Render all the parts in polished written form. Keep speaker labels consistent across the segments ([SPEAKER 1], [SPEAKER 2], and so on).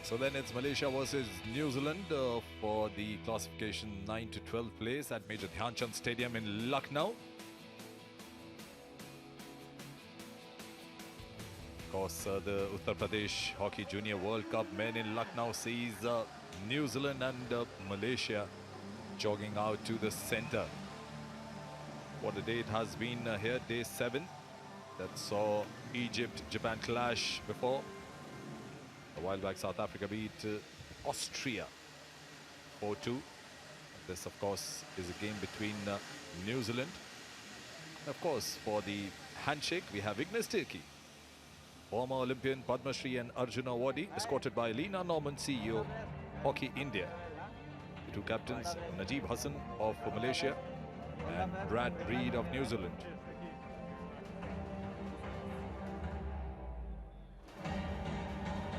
[SPEAKER 1] So then it's Malaysia versus New Zealand for the classification 9 to 12 place at Major Dhyan Chand Stadium in Lucknow. Of course, the Uttar Pradesh Hockey Junior World Cup men in Lucknow sees New Zealand and Malaysia jogging out to the center. What a day it has been here, day 7. That saw Egypt-Japan clash before. A while back, South Africa beat Austria 4-2. This, of course, is a game between New Zealand. Of course, for the handshake, we have Ignas Tirki, former Olympian Padma Shri and Arjuna awardee, escorted by Lena Norman, CEO, Hockey India. The two captains, Najib Hassan of Malaysia and Brad Reed of New Zealand.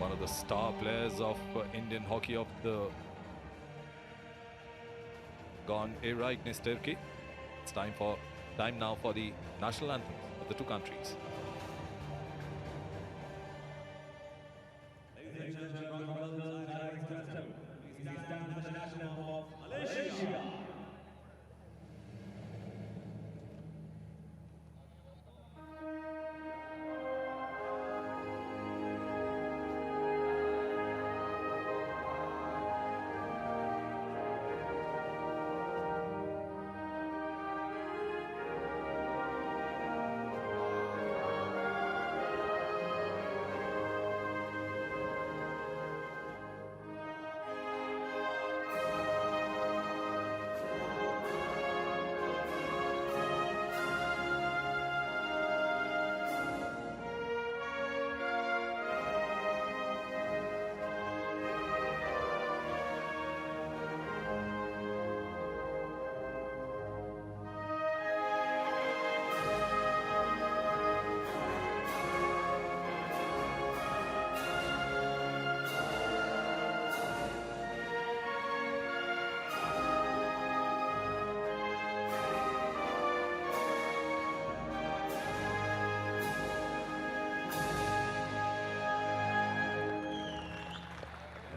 [SPEAKER 1] One of the star players of Indian hockey of the gone era, Ignas Tirki. It's time now for the national anthems of the two countries.
[SPEAKER 2] Ladies and gentlemen, welcome to our anthem. Please stand for the national of Malaysia.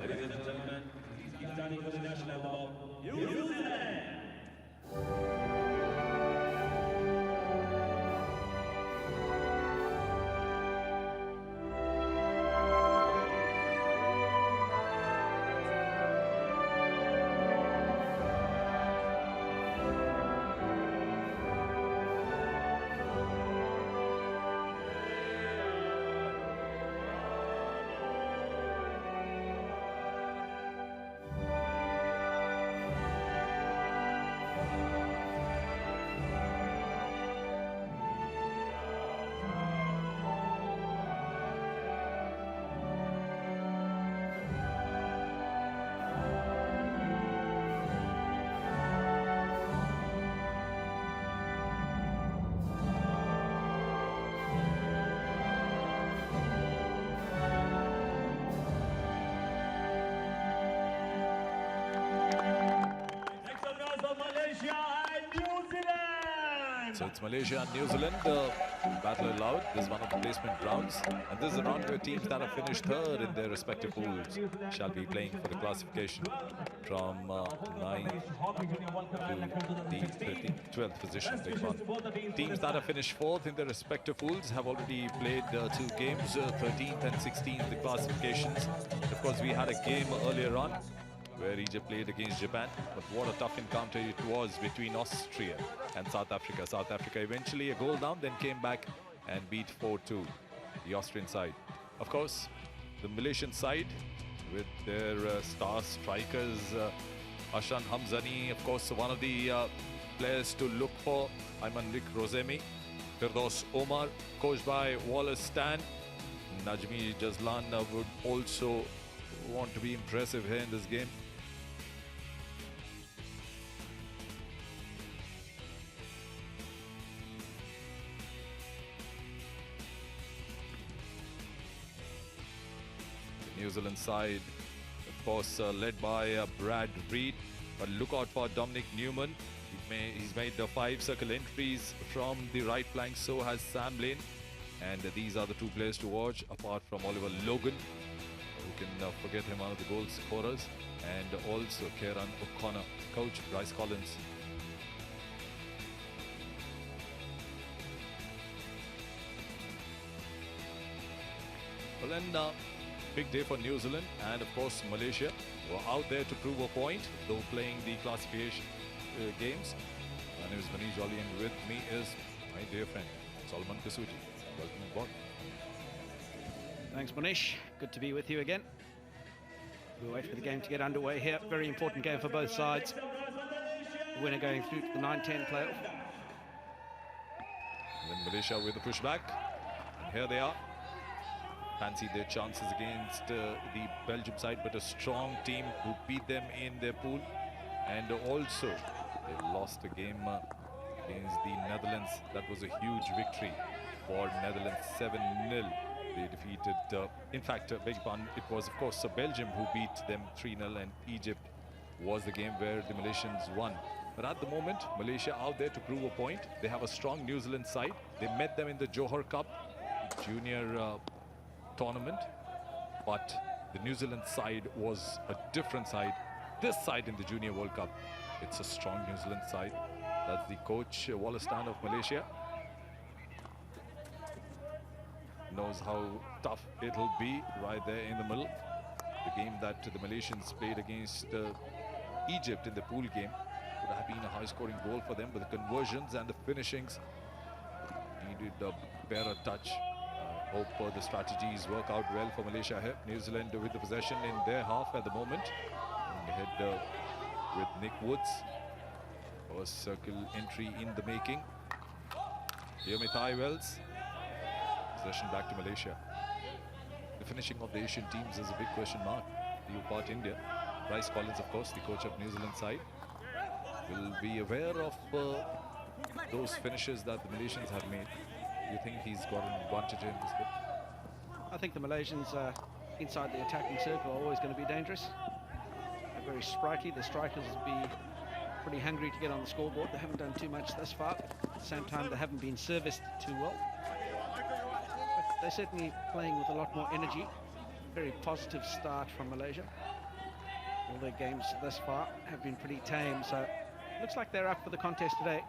[SPEAKER 2] Ladies and gentlemen, please keep standing for the national of New Zealand.
[SPEAKER 1] So it's Malaysia and New Zealand battle allowed. This is one of the placement rounds, and this is a round where teams that have finished third in their respective pools shall be playing for the classification from 9 to the 12th position. Teams that have finished fourth in their respective pools have already played 2 games, 13th and 16th the classifications. Of course, we had a game earlier on where Egypt played against Japan, but what a tough encounter it was between Austria and South Africa. South Africa eventually a goal down, then came back and beat 4-2 the Austrian side. Of course, the Malaysian side with their star strikers, Ashan Hamzani, of course, one of the players to look for, Aymanlik Rosemi, Firdaus Omar, coached by Wallace Stan. Najmi Jazlan would also want to be impressive here in this game. New Zealand side, of course, led by Brad Reed. But look out for Dominic Newman. He's made the 5 circle entries from the right flank. So has Sam Lane. And these are the 2 players to watch, apart from Oliver Logan, You can forget him, one of the goal scorers. And also Kieran O'Connor, coach Bryce Collins. Well then, big day for New Zealand and of course Malaysia were out there to prove a point, though playing the classification games. My name is Manish Jolly and with me is my dear friend Solomon Kasuti. Welcome aboard.
[SPEAKER 3] Thanks, Manish. Good to be with you again. We'll wait for the game to get underway here. Very important game for both sides. The winner going through to the 9-10 playoff.
[SPEAKER 1] And then Malaysia with the pushback. And here they are. Fancied their chances against the Belgium side, but a strong team who beat them in their pool. And also, they lost a game against the Netherlands. That was a huge victory for Netherlands, 7-0. They defeated, in fact, beg your pardon, it was, of course, Belgium who beat them 3-0, and Egypt was the game where the Malaysians won. But at the moment, Malaysia out there to prove a point. They have a strong New Zealand side. They met them in the Johor Cup junior tournament. But the New Zealand side was a different side. This side in the Junior World Cup, it's a strong New Zealand side. That's the coach, Wallistan of Malaysia. Knows how tough it'll be right there in the middle. The game that the Malaysians played against Egypt in the pool game would have been a high-scoring goal for them, but the conversions and the finishings needed a better touch. Hope the strategies work out well for Malaysia here. New Zealand with the possession in their half at the moment. Going ahead with Nick Woods. First circle entry in the making. Here Mithai Wells. Possession back to Malaysia. The finishing of the Asian teams is a big question mark. You part India. Bryce Collins, of course, the coach of New Zealand side, will be aware of those finishes that the Malaysians have made. You think he's got an advantage in this game?
[SPEAKER 3] I think the Malaysians inside the attacking circle are always going to be dangerous. They're very sprightly. The strikers will be pretty hungry to get on the scoreboard. They haven't done too much thus far. At the same time, they haven't been serviced too well. They're certainly playing with a lot more energy. Very positive start from Malaysia. All their games thus far have been pretty tame, so looks like they're up for the contest today.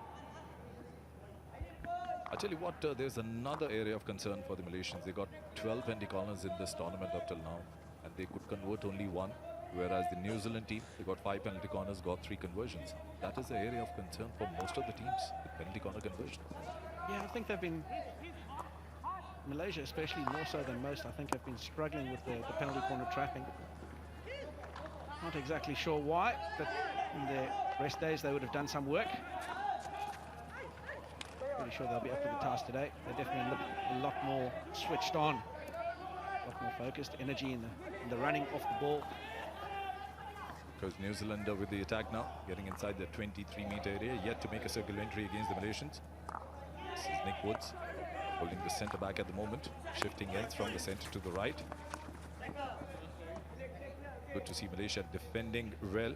[SPEAKER 1] I tell you what, there's another area of concern for the Malaysians. They got 12 penalty corners in this tournament up till now, and they could convert only one, whereas the New Zealand team, they got 5 penalty corners, got 3 conversions. That is the area of concern for most of the teams, the penalty corner conversion.
[SPEAKER 3] Yeah, I think they've been, Malaysia especially more so than most, I think have been struggling with the penalty corner trapping. Not exactly sure why, but in their rest days they would have done some work. Pretty sure they'll be up to the task today. They definitely look a lot more switched on, a lot more focused, energy in the running off the ball.
[SPEAKER 1] Because New Zealand with the attack now, getting inside the 23-meter area, yet to make a circle entry against the Malaysians. This is Nick Woods, holding the centre back at the moment, shifting ends from the centre to the right. Good to see Malaysia defending well,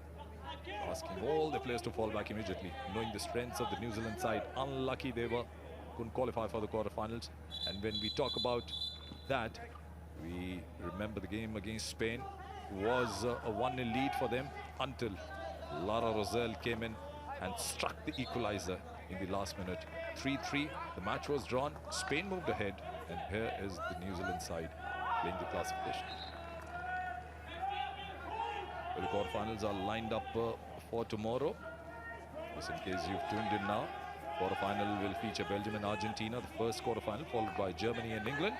[SPEAKER 1] asking all the players to fall back immediately, knowing the strengths of the New Zealand side. Unlucky they were, couldn't qualify for the quarterfinals. And when we talk about that, we remember the game against Spain was a 1-0 lead for them until Lara Rosell came in and struck the equalizer in the last minute. 3-3, the match was drawn, Spain moved ahead, and here is the New Zealand side playing the classification. The quarterfinals are lined up for tomorrow. Just in case you've tuned in now, quarterfinal will feature Belgium and Argentina, the first quarterfinal, followed by Germany and England.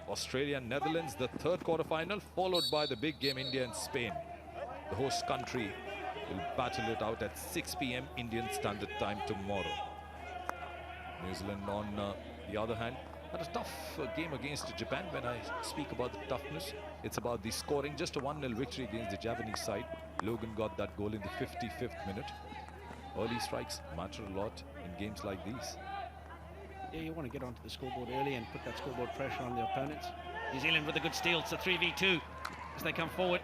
[SPEAKER 1] Australia and Netherlands, the third quarterfinal, followed by the big game India and Spain. The host country will battle it out at 6 p.m. Indian Standard Time tomorrow. New Zealand, on the other hand, had a tough game against Japan. When I speak about the toughness, it's about the scoring. Just a 1-0 victory against the Japanese side. Logan got that goal in the 55th minute. Early strikes matter a lot in games like these.
[SPEAKER 3] Yeah, you want to get onto the scoreboard early and put that scoreboard pressure on the opponents. New Zealand with a good steal. It's a 3v2 as they come forward.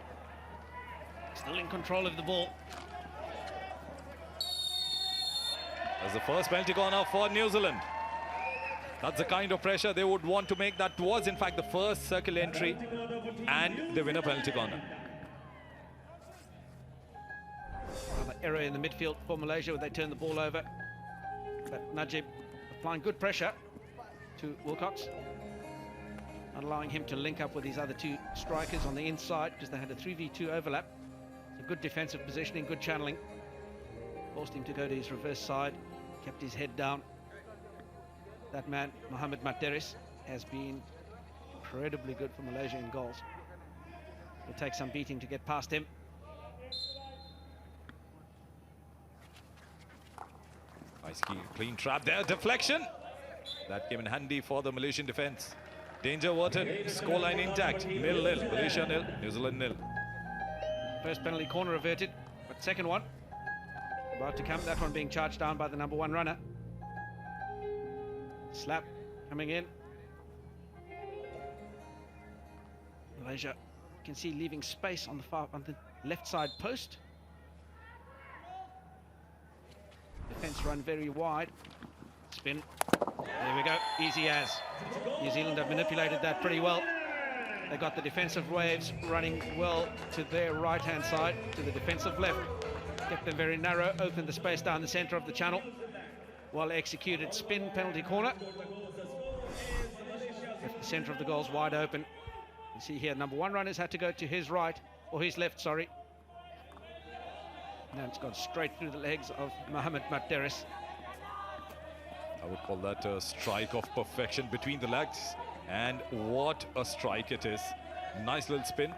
[SPEAKER 3] Still in control of the ball.
[SPEAKER 1] As the first penalty corner for New Zealand. That's the kind of pressure they would want to make. That was, in fact, the first circle entry and the winner penalty corner.
[SPEAKER 3] Another error in the midfield for Malaysia when they turn the ball over. But Najib applying good pressure to Wilcox, not allowing him to link up with his other two strikers on the inside because they had a 3v2 overlap. So good defensive positioning, good channeling. Forced him to go to his reverse side, kept his head down. That man, Mohamed Materis, has been incredibly good for Malaysia in goals. It'll take some beating to get past him.
[SPEAKER 1] Nice clean trap there, deflection. That came in handy for the Malaysian defense. Danger averted, scoreline intact. 0-0, Malaysia 0, New Zealand 0.
[SPEAKER 3] First penalty corner averted, but second one about to come, that one being charged down by the number 1 runner. Slap coming in. Malaysia, you can see leaving space on the left side post. Defense run very wide. Spin. There we go. Easy as. New Zealand have manipulated that pretty well. They got the defensive waves running well to their right-hand side, to the defensive left. Kept them very narrow, opened the space down the centre of the channel. Well executed spin, penalty corner. Left the centre of the goals wide open. You see here, number 1 runners had to go to his right, or his left, sorry. Now it's gone straight through the legs of Mohamed Materis.
[SPEAKER 1] I would call that a strike of perfection between the legs. And what a strike it is. Nice little spin.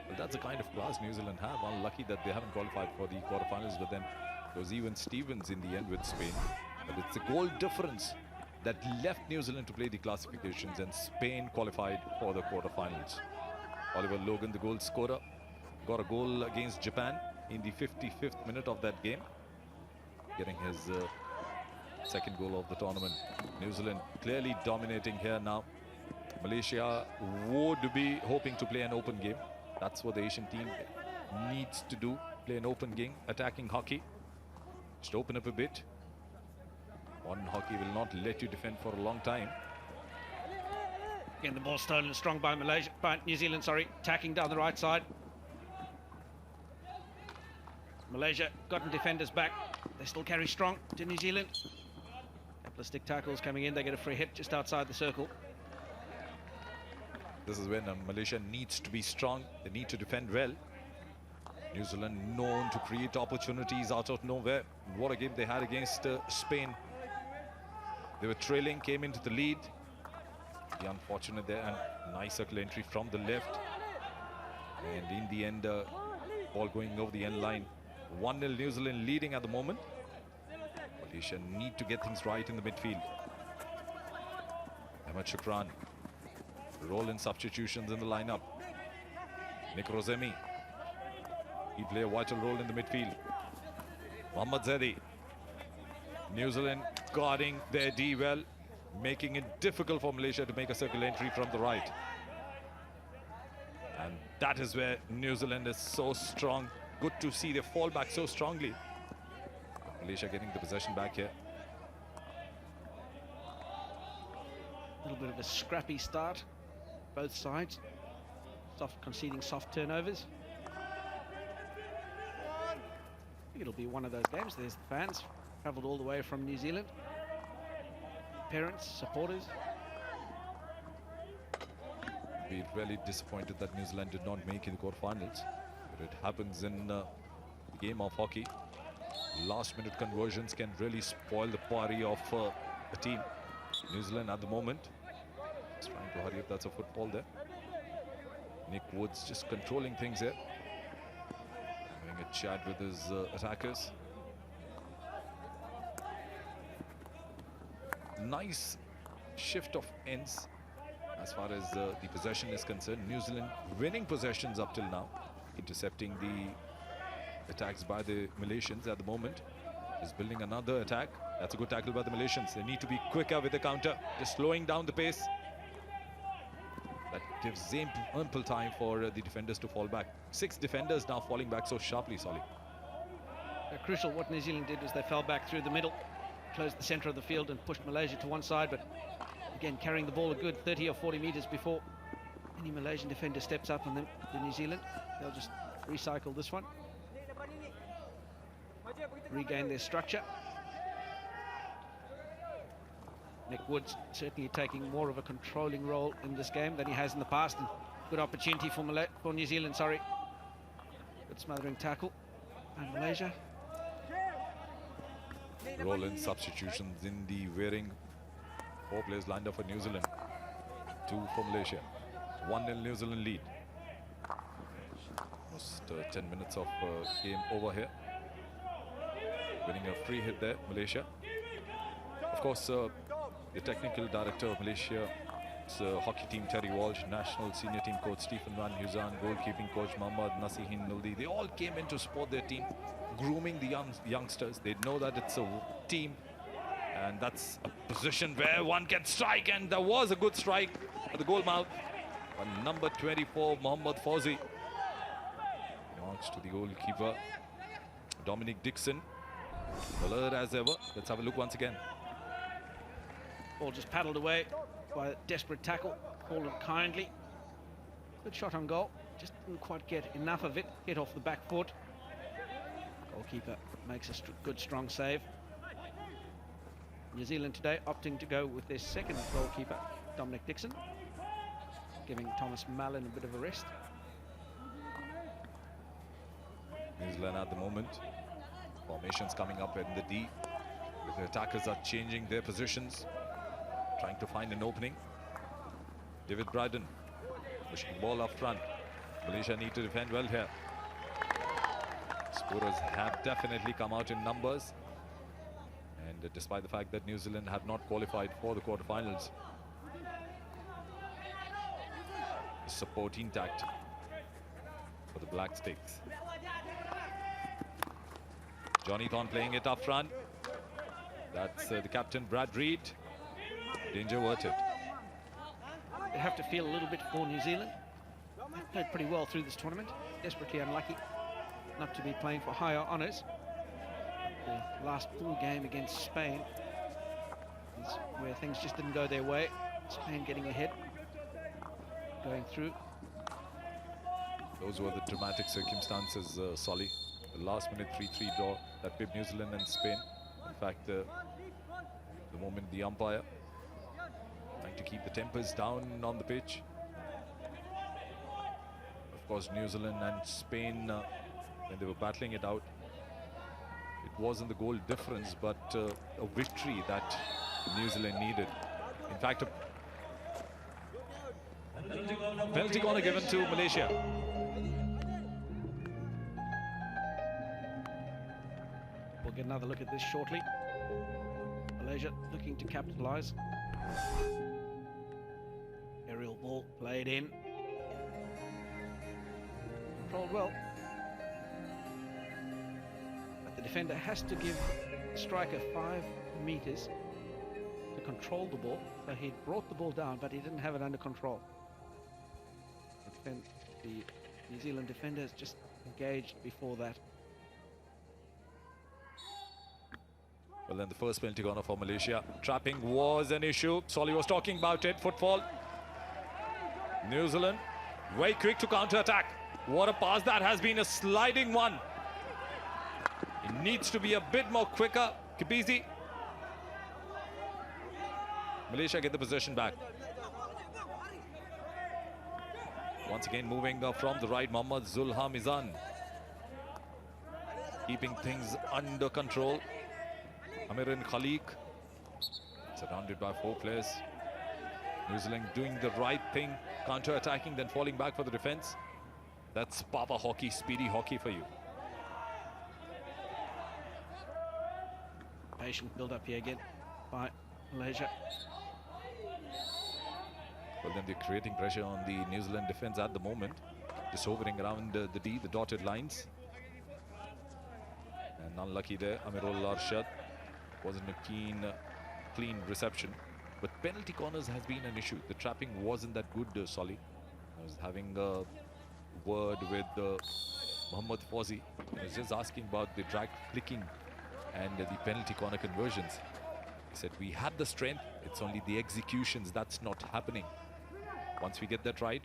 [SPEAKER 1] Well, that's the kind of class New Zealand have. Unlucky that they haven't qualified for the quarterfinals, but then it was even Stevens in the end with Spain. But it's the goal difference that left New Zealand to play the classifications, and Spain qualified for the quarterfinals. Oliver Logan, the goal scorer, got a goal against Japan in the 55th minute of that game, getting his second goal of the tournament. New Zealand clearly dominating here now. Malaysia would be hoping to play an open game. That's what the Asian team needs to do, play an open game, attacking hockey. Just open up a bit. Modern hockey will not let you defend for a long time.
[SPEAKER 3] Again, the ball stolen strong by New Zealand, sorry, attacking down the right side. Malaysia gotten defenders back. They still carry strong to New Zealand. Couple of stick tackles coming in. They get a free hit just outside the circle.
[SPEAKER 1] This is when Malaysia needs to be strong. They need to defend well. New Zealand known to create opportunities out of nowhere. What a game they had against Spain. They were trailing, came into the lead. The unfortunate there, and nice circle entry from the left. And in the end, ball going over the end line. 1-0 New Zealand leading at the moment. Malaysia need to get things right in the midfield. Ahmed Shukran. Roll in substitutions in the lineup. Nick Rosemi. He play a vital role in the midfield. Mohammad Zaidi. New Zealand guarding their D well, making it difficult for Malaysia to make a circle entry from the right. And that is where New Zealand is so strong. Good to see they fall back so strongly. Malaysia getting the possession back here.
[SPEAKER 3] A little bit of a scrappy start, both sides. Conceding soft turnovers. I think it'll be one of those games. There's the fans, travelled all the way from New Zealand. Parents, supporters.
[SPEAKER 1] We're really disappointed that New Zealand did not make in the quarterfinals. But it happens in the game of hockey. Last-minute conversions can really spoil the party of a team. New Zealand at the moment is trying to hurry up. That's a football there. Nick Woods just controlling things here. Having a chat with his attackers. Nice shift of ends as far as the possession is concerned. New Zealand winning possessions up till now, intercepting the attacks by the Malaysians at the moment. Is building another attack. That's a good tackle by the Malaysians. They need to be quicker with the counter, just slowing down the pace. That gives ample time for the defenders to fall back. 6 defenders now falling back so sharply, Solly.
[SPEAKER 3] Crucial. What New Zealand did was they fell back through the middle, closed the centre of the field and pushed Malaysia to one side, but again carrying the ball a good 30 or 40 metres before any Malaysian defender steps up on them. The New Zealand, they'll just recycle this one, regain their structure. Nick Woods certainly taking more of a controlling role in this game than he has in the past, and good opportunity for New Zealand, sorry. Good smothering tackle. And Malaysia.
[SPEAKER 1] Roll-in substitutions in the wearing. 4 players lined up for New Zealand. 2 for Malaysia. 1-0 New Zealand lead. Almost 10 minutes of game over here. Winning a free hit there, Malaysia. Of course, the technical director of Malaysia, hockey team Terry Walsh, national senior team coach Stephen Van Huzan, goalkeeping coach Mohammad Nasihin Nuldi. They all came in to support their team, grooming the youngsters. They know that it's a team, and that's a position where one can strike, and there was a good strike at the goal mouth. And number 24, Mohammad Fauzi, belongs to the goalkeeper Dominic Dixon. Alert as ever. Let's have a look once again.
[SPEAKER 3] Ball just paddled away by a desperate tackle, fallen kindly. Good shot on goal, just didn't quite get enough of it. Hit off the back foot. Goalkeeper makes a good strong save. New Zealand today opting to go with their second goalkeeper, Dominic Dixon, giving Thomas Mallon a bit of a rest.
[SPEAKER 1] New Zealand at the moment, formations coming up in the D. The attackers are changing their positions, trying to find an opening. David Bryden pushing the ball up front. Malaysia need to defend well here. Scorers have definitely come out in numbers, and despite the fact that New Zealand had not qualified for the quarterfinals, support intact for the Black Sticks. Johnny Thorne playing it up front. That's the captain, Brad Reid. Danger averted.
[SPEAKER 3] They have to feel a little bit for New Zealand. They've played pretty well through this tournament. Desperately unlucky not to be playing for higher honours. The last full game against Spain is where things just didn't go their way. Spain getting ahead, going through.
[SPEAKER 1] Those were the dramatic circumstances, Solly. The last minute 3-3 draw that pipped New Zealand and Spain. In fact, the moment the umpire trying to keep the tempers down on the pitch. Of course, New Zealand and Spain, when they were battling it out, it wasn't the goal difference, but a victory that New Zealand needed. In fact, a penalty corner given to Malaysia.
[SPEAKER 3] We'll get another look at this shortly. Malaysia looking to capitalise. Aerial ball played in. Controlled well. But the defender has to give the striker 5 metres to control the ball. So he brought the ball down, but he didn't have it under control. The New Zealand defenders just engaged before that.
[SPEAKER 1] Well, then the first penalty corner for Malaysia. Trapping was an issue. Solly was talking about it. Footfall. New Zealand very quick to counter-attack. What a pass that has been, a sliding one. It needs to be a bit more quicker. Kibizi. Malaysia get the possession back. Once again moving from the right, Mohammad Zulha Mizan. Keeping things under control. Amirin Khalik, surrounded by 4 players. New Zealand doing the right thing, counter-attacking, then falling back for the defense. That's power hockey, speedy hockey for you.
[SPEAKER 3] Patient build-up here again by Malaysia.
[SPEAKER 1] Well, then they're creating pressure on the New Zealand defense at the moment. Just hovering around the D, the dotted lines. And unlucky there, Amirul Arshad. Wasn't a clean reception. But penalty corners has been an issue. The trapping wasn't that good, Solly. I was having a word with Mohammad Fauzi. I was just asking about the drag flicking and the penalty corner conversions. He said, we had the strength, it's only the executions that's not happening. Once we get that right,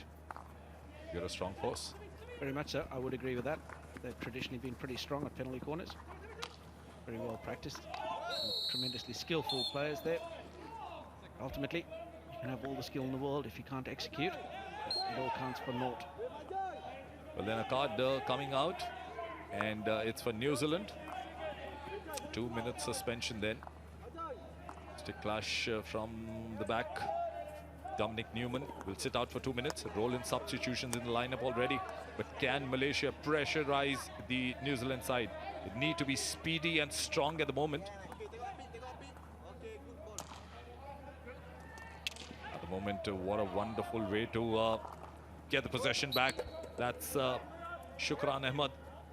[SPEAKER 1] you're a strong force.
[SPEAKER 3] Very much so. I would agree with that. They've traditionally been pretty strong at penalty corners. Very well practiced. Some tremendously skillful players there. Ultimately, you can have all the skill in the world if you can't execute. It all counts for naught.
[SPEAKER 1] Well, then a card coming out, and it's for New Zealand. 2-minute suspension then. Stick clash from the back. Dominic Newman will sit out for 2 minutes. Roll in substitutions in the lineup already. But can Malaysia pressurize the New Zealand side? It need to be speedy and strong at the moment. At the moment, what a wonderful way to get the possession back. That's Shukran Ahmed.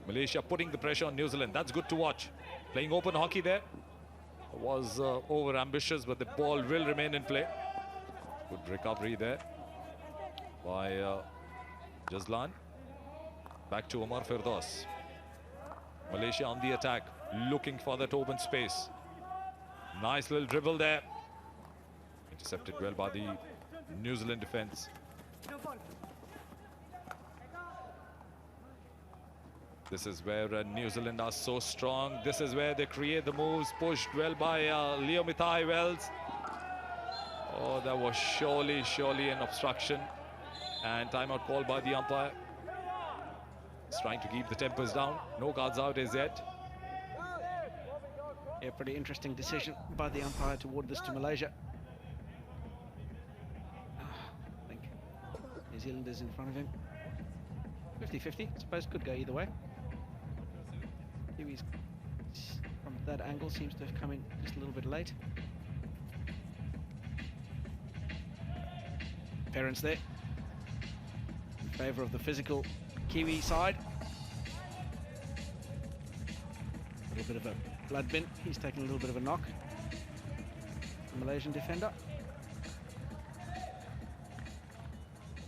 [SPEAKER 1] Malaysia putting the pressure on New Zealand. That's good to watch. Playing open hockey there. Was over ambitious, but the ball will remain in play. Good recovery there by Jazlan. Back to Omar Firdaus. Malaysia on the attack, looking for that open space. Nice little dribble there. Intercepted well by the New Zealand defense. This is where New Zealand are so strong. This is where they create the moves. Pushed well by Leo Mithai Wells. Oh, that was surely an obstruction. And timeout called by the umpire. He's trying to keep the tempers down. No cards out as yet.
[SPEAKER 3] Yeah, pretty interesting decision by the umpire to award this to Malaysia. I think New Zealand is in front of him. 50-50, I suppose, could go either way. Kiwis from that angle seems to have come in just a little bit late. Parents there in favour of the physical Kiwi side. A little bit of a blood bin. He's taking a little bit of a knock. The Malaysian defender.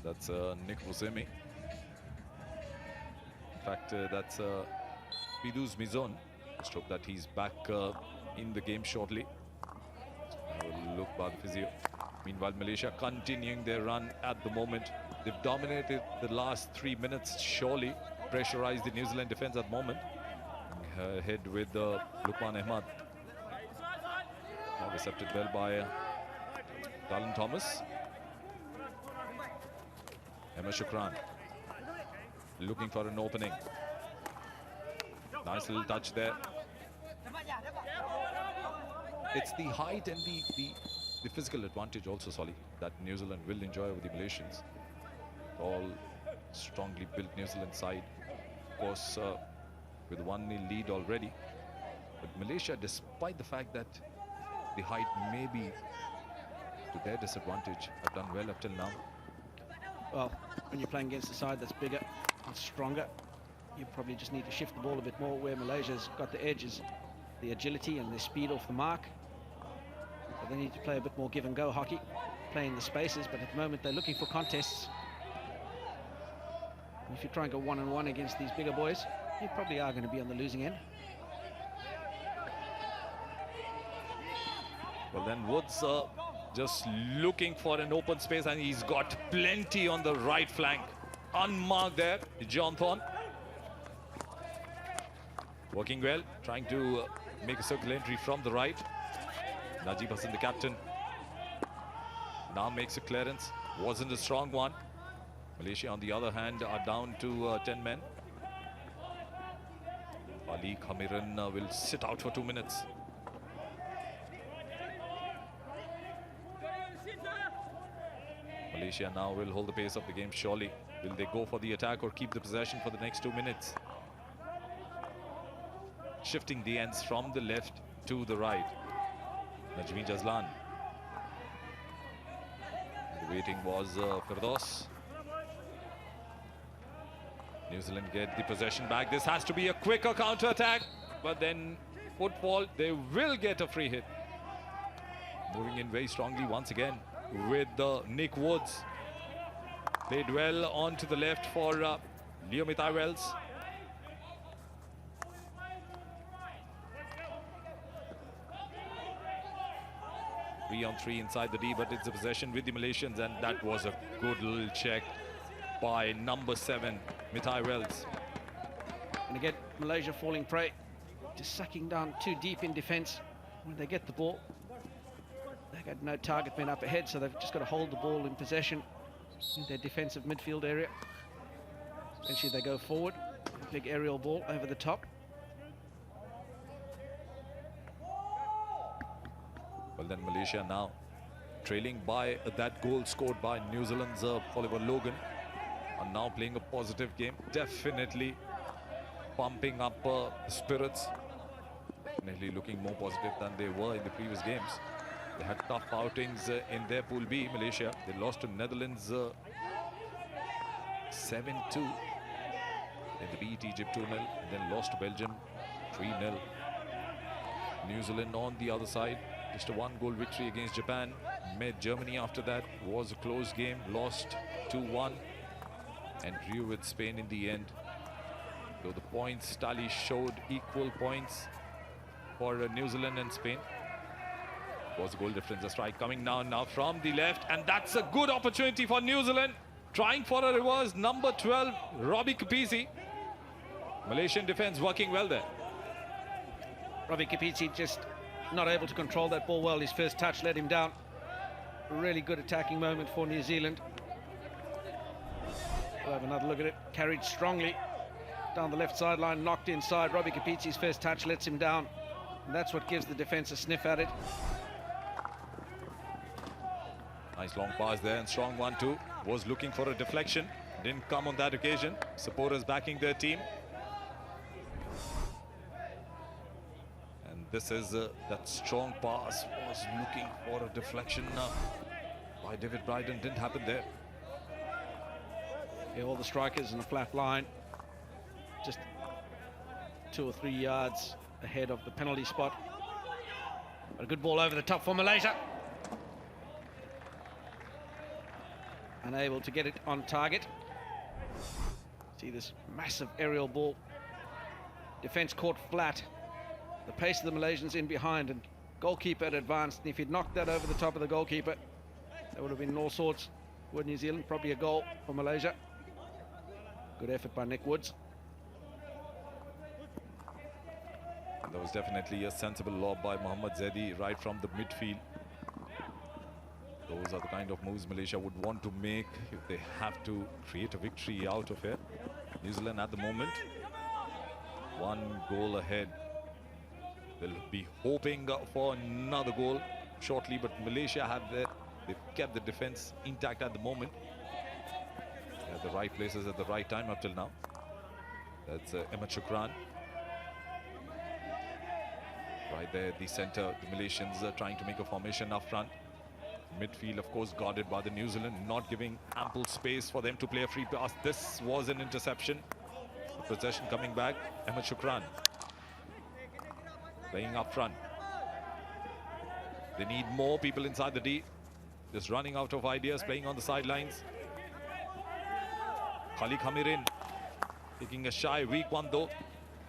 [SPEAKER 1] That's Nick Wozemi. In fact, that's Piduz Mizon. Just hope that he's back in the game shortly. Have a look by the physio. Meanwhile, Malaysia continuing their run at the moment. They've dominated the last 3 minutes, surely. Pressurized the New Zealand defense at the moment. Ahead with Lukman Ahmad. Recepted well by Talon Thomas. Emma Shukran. Looking for an opening. Nice little touch there. It's the height and the physical advantage also, Solly, that New Zealand will enjoy over the Malaysians. All strongly built New Zealand side. Of course, with 1-0 lead already. But Malaysia, despite the fact that the height may be to their disadvantage, have done well up till now.
[SPEAKER 3] Well, when you're playing against a side that's bigger and stronger, you probably just need to shift the ball a bit more. Where Malaysia's got the edges, the agility and the speed off the mark. So they need to play a bit more give and go hockey, play in the spaces, but at the moment they're looking for contests. And if you try and go one-on-one against these bigger boys, you probably are going to be on the losing end.
[SPEAKER 1] Well, then Woods just looking for an open space, and he's got plenty on the right flank. Unmarked there, John Thorne. Working well, trying to make a circle entry from the right. Najib Hassan, the captain, now makes a clearance. Wasn't a strong one. Malaysia, on the other hand, are down to 10 men. Ali Khamiran will sit out for 2 minutes. Malaysia now will hold the pace of the game, surely. Will they go for the attack or keep the possession for the next 2 minutes? Shifting the ends from the left to the right. Najmi Jazlan. The waiting was Firdaus. New Zealand get the possession back. This has to be a quicker counter-attack. But then football, they will get a free hit. Moving in very strongly once again with Nick Woods. Played well on to the left for Leo Mithai Wells. 3-on-3 inside the D, but it's a possession with the Malaysians, and that was a good little check by number 7, Mithai Wells.
[SPEAKER 3] And again, Malaysia falling prey to sucking down too deep in defence. When they get the ball, they've got no target men up ahead, so they've just got to hold the ball in possession in their defensive midfield area. Eventually they go forward, a big aerial ball over the top.
[SPEAKER 1] Well, then Malaysia now trailing by that goal scored by New Zealand's Oliver Logan, are now playing a positive game, definitely pumping up spirits, definitely looking more positive than they were in the previous games. They had tough outings in their Pool B, Malaysia. They lost to Netherlands 7-2 in the beat Egypt 2-0, and then lost to Belgium 3-0. New Zealand on the other side, just a 1-goal victory against Japan. Met Germany after that, was a close game, lost 2-1 and drew with Spain in the end. Though the points tally showed equal points for New Zealand and Spain. Was a goal difference. A strike coming now from the left, and that's a good opportunity for New Zealand. Trying for a reverse, number 12, Robbie Kapisi. Malaysian defense working well there.
[SPEAKER 3] Robbie Kapisi just not able to control that ball well. His first touch let him down. A really good attacking moment for New Zealand. We'll have another look at it. Carried strongly down the left sideline, knocked inside. Robbie Kapisi's first touch lets him down, and that's what gives the defence a sniff at it.
[SPEAKER 1] Nice long pass there, and strong 1-2. Was looking for a deflection, didn't come on that occasion. Supporters backing their team. And this is that strong pass was looking for a deflection by David Bryden. Didn't happen there.
[SPEAKER 3] Yeah, all the strikers in a flat line, just 2 or 3 yards ahead of the penalty spot. But a good ball over the top for Malaysia. Unable to get it on target. See this massive aerial ball. Defence caught flat. The pace of the Malaysians in behind, and goalkeeper had advanced. And if he'd knocked that over the top of the goalkeeper, there would have been all sorts for New Zealand. Probably a goal for Malaysia. Good effort by Nick Woods.
[SPEAKER 1] And there was definitely a sensible lob by Mohammad Zaidi right from the midfield. Those are the kind of moves Malaysia would want to make if they have to create a victory out of it. New Zealand at the moment 1 goal ahead. They'll be hoping for another goal shortly, but Malaysia they've kept the defense intact at the moment. They're at the right places at the right time up till now. That's Ahmed Shukran. Right there at the center, the Malaysians are trying to make a formation up front. Midfield, of course, guarded by the New Zealand, not giving ample space for them to play a free pass. This was an interception. The possession coming back. Ahmed Shukran playing up front. They need more people inside the D. Just running out of ideas, playing on the sidelines. Khalik Hamirin taking a shy, weak one though.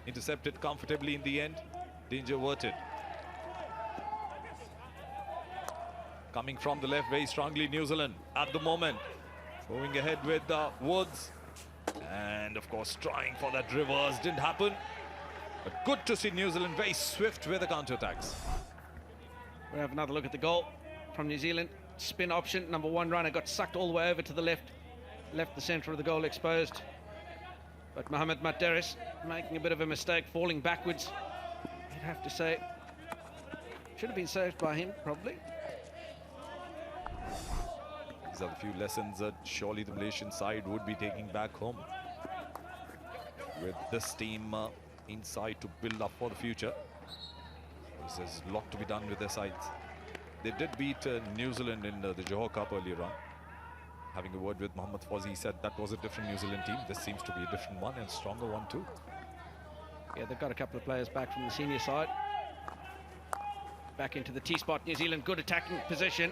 [SPEAKER 1] Intercepted comfortably in the end. Danger averted. Coming from the left very strongly, New Zealand at the moment. Going ahead with Woods. And of course trying for that reverse. Didn't happen. But good to see New Zealand very swift with the counter-attacks.
[SPEAKER 3] We'll have another look at the goal from New Zealand. Spin option, number 1 runner got sucked all the way over to the left. Left the centre of the goal exposed. But Mohamed Matderis making a bit of a mistake, falling backwards. You'd have to say, should have been saved by him, probably.
[SPEAKER 1] These are the few lessons that surely the Malaysian side would be taking back home. With this team inside to build up for the future. There's a lot to be done with their sides. They did beat New Zealand in the Johor Cup earlier on. Having a word with Mohammad Fawzi, he said that was a different New Zealand team. This seems to be a different one, and stronger one too.
[SPEAKER 3] Yeah, they've got a couple of players back from the senior side. Back into the T-spot, New Zealand, good attacking position.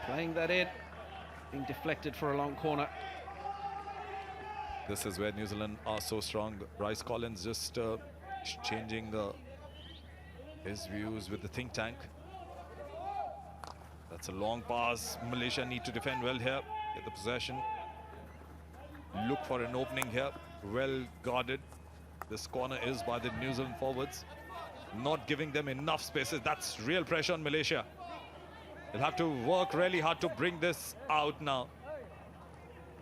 [SPEAKER 3] Playing that in, being deflected for a long corner.
[SPEAKER 1] This is where New Zealand are so strong. Bryce Collins just changing his views with the think tank. That's a long pass. Malaysia need to defend well here. Get the possession. Look for an opening here. Well guarded. This corner is by the New Zealand forwards. Not giving them enough spaces. That's real pressure on Malaysia. They'll have to work really hard to bring this out now.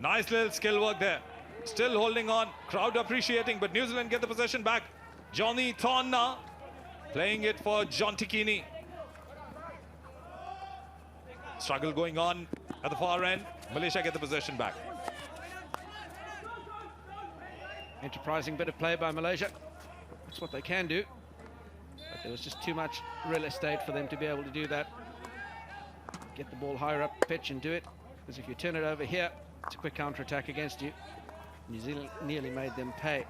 [SPEAKER 1] Nice little skill work there. Still holding on. Crowd appreciating, but New Zealand get the possession back. Johnny Thorne now playing it for John Tikini. Struggle going on at the far end. Malaysia get the possession back.
[SPEAKER 3] Enterprising bit of play by Malaysia. That's what they can do. But there was just too much real estate for them to be able to do that. Get the ball higher up the pitch and do it. Because if you turn it over here, it's a quick counter-attack against you. New Zealand nearly made them pay.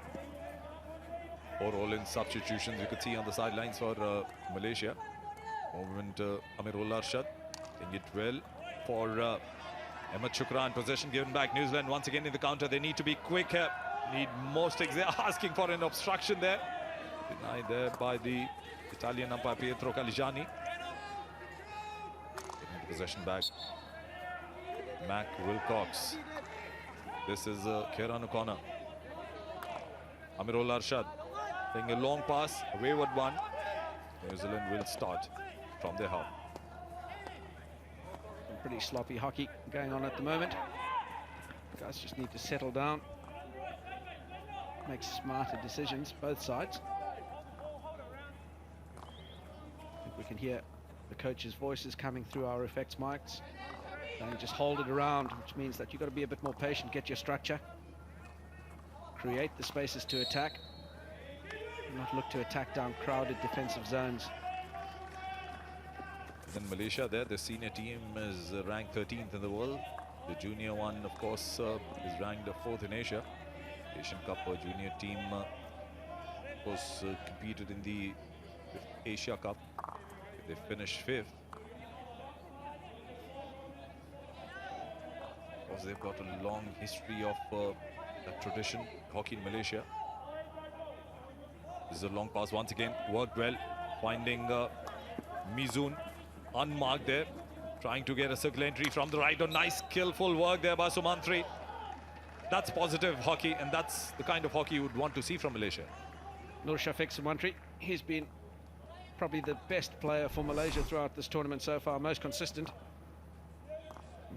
[SPEAKER 1] 4 all-in substitutions you could see on the sidelines for Malaysia. Movement Amirullah Arshad. Doing it well for Ahmed Shukran. Possession given back. New Zealand once again in the counter. They need to be quick here. Need more sticks. They're asking for an obstruction there. Denied there by the Italian umpire Pietro Caligiani. Getting the possession back. Mac Wilcox. This is Kieran O'Connor. Amirullah Arshad playing a long pass, a wayward one. New Zealand will start from their half.
[SPEAKER 3] Some pretty sloppy hockey going on at the moment. Guys just need to settle down. Make smarter decisions, both sides. I think we can hear the coach's voices coming through our effects mics. And just hold it around, which means that you've got to be a bit more patient, get your structure. Create the spaces to attack. Not look to attack down crowded defensive zones.
[SPEAKER 1] Then Malaysia there, the senior team is ranked 13th in the world. The junior one, of course, is ranked 4th in Asia. Asian Cup junior team, of course, competed in the Asia Cup. They finished 5th. Because they've got a long history of that tradition, hockey in Malaysia. This is a long pass once again, worked well, finding Mizun unmarked there, trying to get a circle entry from the right. A nice skillful work there by Sumantri. That's positive hockey, and that's the kind of hockey you would want to see from Malaysia.
[SPEAKER 3] Nur Shafiq Sumantri, he's been probably the best player for Malaysia throughout this tournament so far, most consistent.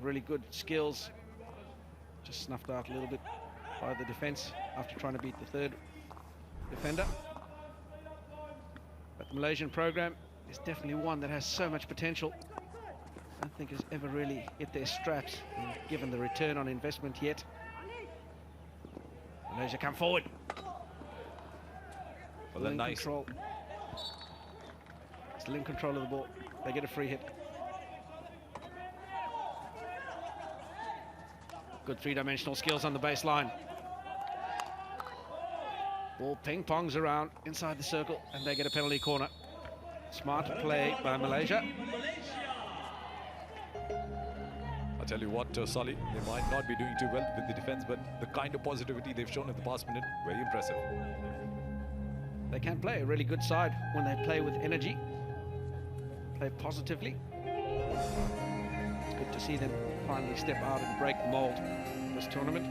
[SPEAKER 3] Really good skills. Just snuffed out a little bit by the defense after trying to beat the third defender. But the Malaysian program is definitely one that has so much potential. I don't think has ever really hit their straps and given the return on investment yet. Malaysia come forward.
[SPEAKER 1] Well, then nice.
[SPEAKER 3] Control. Still in control of the ball. They get a free hit. Good three-dimensional skills on the baseline. Ball ping-pongs around inside the circle, and they get a penalty corner. Smart play by Malaysia.
[SPEAKER 1] I tell you what, Sully, they might not be doing too well with the defense, but the kind of positivity they've shown in the past minute, very impressive.
[SPEAKER 3] They can play a really good side when they play with energy, play positively. It's good to see them finally step out and break the mold this tournament.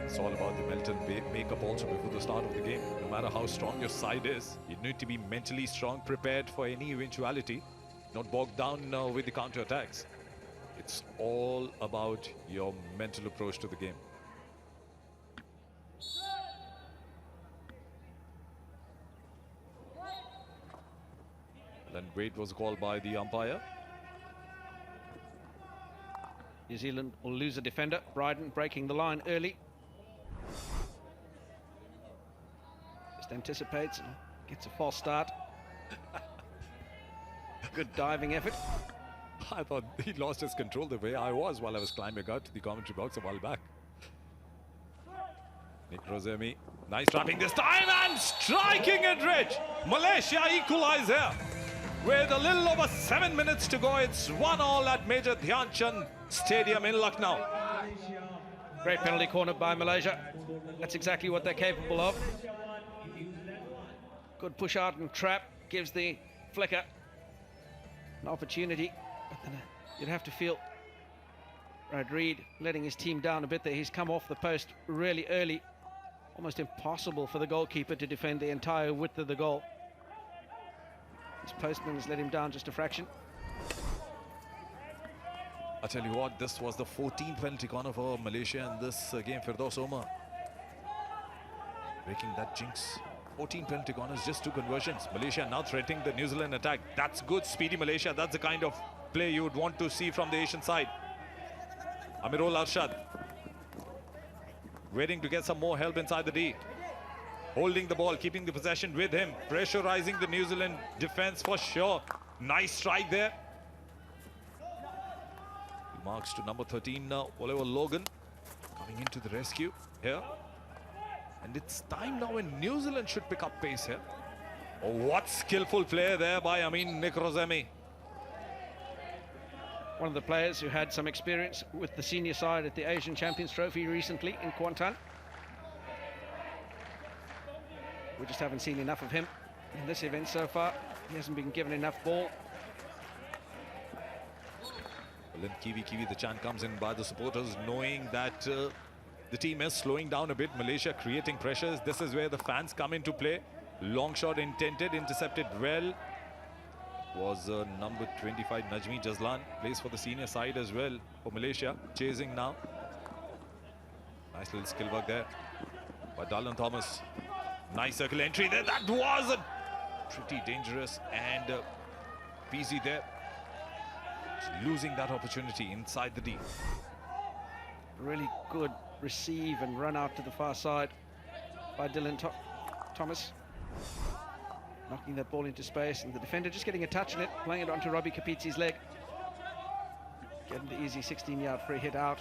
[SPEAKER 1] It's all about the mental makeup also before the start of the game. No matter how strong your side is, you need to be mentally strong, prepared for any eventuality, not bogged down with the counter-attacks. It's all about your mental approach to the game. Then wait was called by the umpire.
[SPEAKER 3] New Zealand will lose a defender. Bryden breaking the line early. Just anticipates and gets a false start. Good diving effort.
[SPEAKER 1] I thought he lost his control the way I was while I was climbing out to the commentary box a while back. Nick Rosemi, nice trapping this time and striking it rich. Malaysia equalize here. With a little over 7 minutes to go, it's 1-1 at Major Dhyan Chand Stadium in Lucknow.
[SPEAKER 3] Great penalty corner by Malaysia. That's exactly what they're capable of. Good push out and trap, gives the flicker. an opportunity, but then you'd have to feel Brad Reed letting his team down a bit there. He's come off the post really early. Almost impossible for the goalkeeper to defend the entire width of the goal. His postman has let him down just a fraction.
[SPEAKER 1] I tell you what, this was the 14th penalty corner for Malaysia in this game. Firdaus Omar breaking that jinx. 14 penalty corners, just 2 conversions. Malaysia now threatening the New Zealand attack. That's good, speedy Malaysia. That's the kind of play you would want to see from the Asian side. Amirul Arshad waiting to get some more help inside the D. Holding the ball, keeping the possession with him. Pressurizing the New Zealand defense for sure. Nice strike there. Marks to number 13 now, Oliver Logan coming into the rescue here. And it's time now when New Zealand should pick up pace here. Oh, what skillful play there by Nick Rosemi.
[SPEAKER 3] One of the players who had some experience with the senior side at the Asian Champions Trophy recently in Kuantan. We just haven't seen enough of him in this event so far. He hasn't been given enough ball.
[SPEAKER 1] Well, then Kiwi, the chant comes in by the supporters, knowing that the team is slowing down a bit. Malaysia creating pressures. This is where the fans come into play. Long shot intended, intercepted well. Was number 25 Najmi Jazlan, plays for the senior side as well for Malaysia. Chasing now. Nice little skill work there by Darlan Thomas. Nice circle entry there. That was a pretty dangerous, and PZ there losing that opportunity inside the D.
[SPEAKER 3] Really good receive and run out to the far side by Dylan Thomas. Knocking that ball into space, and the defender just getting a touch on it, playing it onto Robbie Kapitzi's leg. Getting the easy 16-yard free hit out.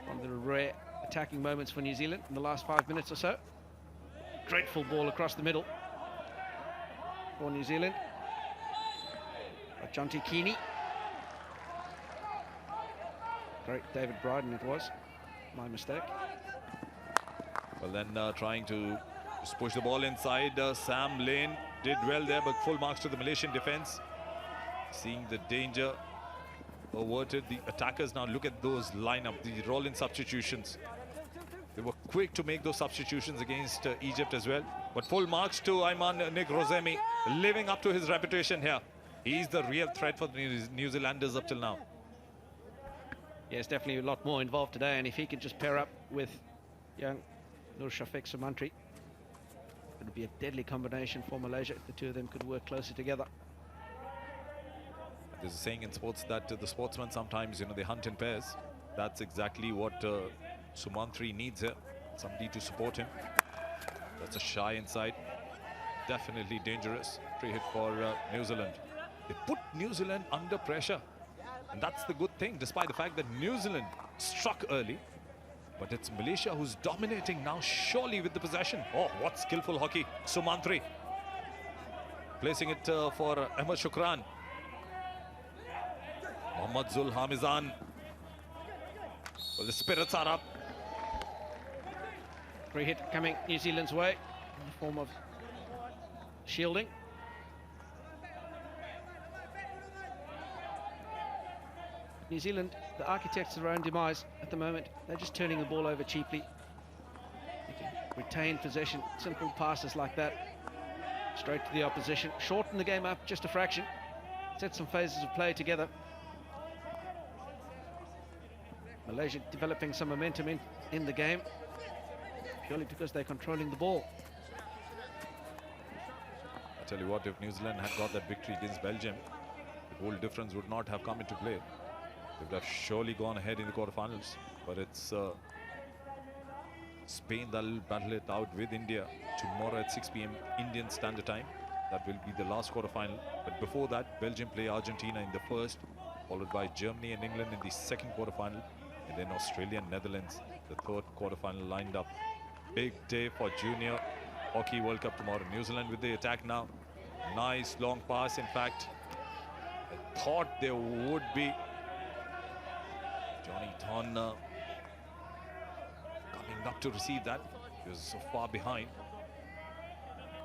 [SPEAKER 3] One of the rare attacking moments for New Zealand in the last 5 minutes or so. Dreadful ball across the middle for New Zealand. Jonty Keeney. Great David Bryden it was. My mistake.
[SPEAKER 1] Well, then trying to just push the ball inside. Sam Lane did well there, but full marks to the Malaysian defense. Seeing the danger averted. The attackers now look at those lineup, the roll-in substitutions. They were quick to make those substitutions against Egypt as well. But full marks to Nick Rosemi, living up to his reputation here. He's the real threat for the New Zealanders up till now.
[SPEAKER 3] Yes, definitely a lot more involved today, and if he could just pair up with young Nur Shafiq Sumantri, it would be a deadly combination for Malaysia if the two of them could work closer together.
[SPEAKER 1] There's a saying in sports that the sportsmen sometimes, they hunt in pairs. That's exactly what Sumantri needs here. Somebody to support him. That's a shy inside. Definitely dangerous. Free hit for New Zealand. They put New Zealand under pressure. And that's the good thing, despite the fact that New Zealand struck early. But it's Malaysia who's dominating now, surely with the possession. Oh, what skillful hockey. Sumantri placing it for Ahmed Shukran. Mohammad Zul Hamizan. Well, the spirits are up.
[SPEAKER 3] Free hit coming New Zealand's way in the form of shielding. New Zealand, the architects of their own demise at the moment. They're just turning the ball over cheaply. They can retain possession, simple passes like that, straight to the opposition. Shorten the game up just a fraction. Set some phases of play together. Malaysia developing some momentum in the game, purely because they're controlling the ball.
[SPEAKER 1] I tell you what, if New Zealand had got that victory against Belgium, the goal difference would not have come into play. They would have surely gone ahead in the quarterfinals. But it's Spain that'll battle it out with India tomorrow at 6 p.m. Indian Standard Time. That will be the last quarterfinal. But before that, Belgium play Argentina in the first, followed by Germany and England in the second quarterfinal, and then Australia and Netherlands, the third quarterfinal lined up. Big day for Junior Hockey World Cup tomorrow. New Zealand with the attack now. Nice long pass. In fact, I thought there would be Johnny Thorn coming up to receive that. He was so far behind.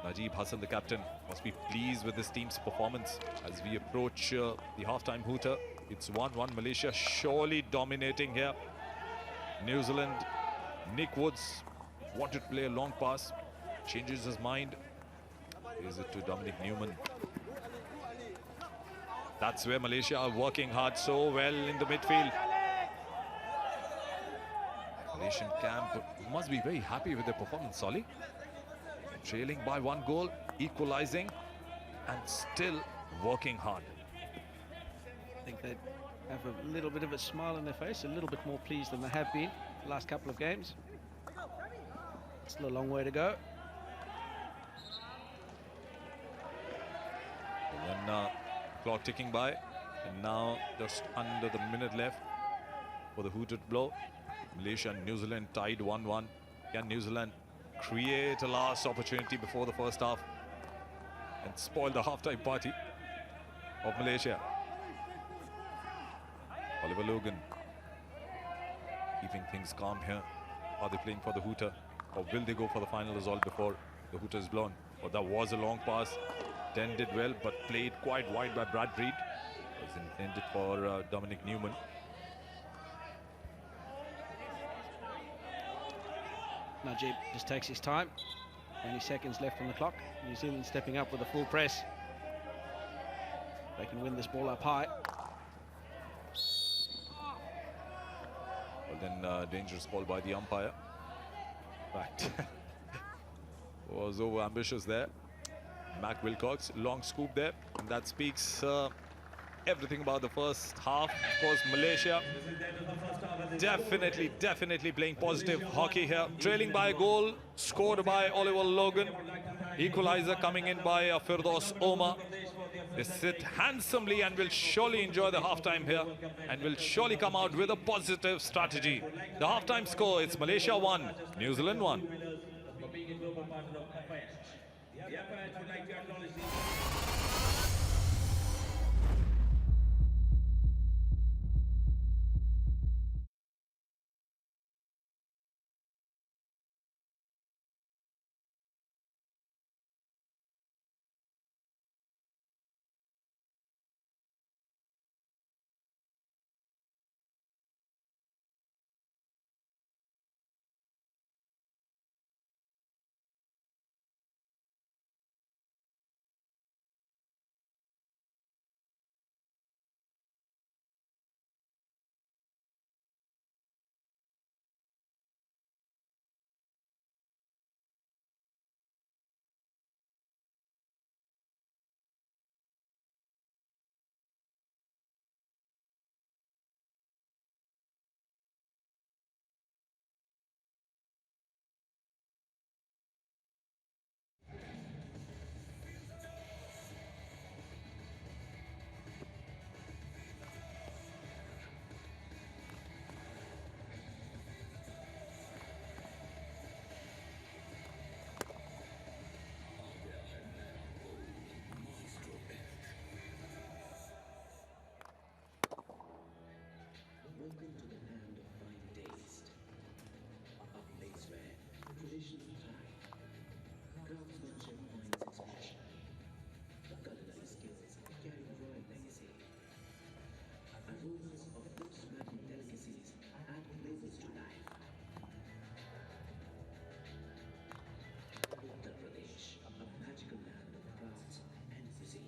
[SPEAKER 1] Najib Hassan, the captain, must be pleased with his team's performance as we approach the halftime hooter. It's 1-1 Malaysia, surely dominating here. New Zealand, Nick Woods wanted to play a long pass, changes his mind. Is it to Dominic Newman? That's where Malaysia are working hard so well in the midfield. Malaysian camp must be very happy with their performance, Solly. Trailing by 1 goal, equalizing, and still working hard.
[SPEAKER 3] I think they have a little bit of a smile on their face, a little bit more pleased than they have been the last couple of games. Still a long way to go.
[SPEAKER 1] And then clock ticking by, and now just under the minute left for the hooted blow. Malaysia and New Zealand tied 1-1. Can New Zealand create a last opportunity before the first half and spoil the halftime party of Malaysia? Oliver Logan keeping things calm here. Are they playing for the hooter, or will they go for the final result before the hooter is blown? Or that was a long pass. Den did well, but played quite wide by Brad Reed. It was intended for Dominic Newman.
[SPEAKER 3] Najib just takes his time. 20 seconds left on the clock. New Zealand stepping up with a full press. They can win this ball up high.
[SPEAKER 1] Well, then dangerous ball by the umpire. But was over ambitious there. Mac Wilcox, long scoop there, and that speaks everything about the first half. Of course, Malaysia definitely playing positive hockey here. Trailing by a goal, scored by Oliver Logan. Equalizer coming in by Firdaus Omar. They sit handsomely and will surely enjoy the halftime here and will surely come out with a positive strategy. The halftime score, it's Malaysia 1, New Zealand 1.
[SPEAKER 2] Uttar Pradesh, a magical land of crafts and cuisine.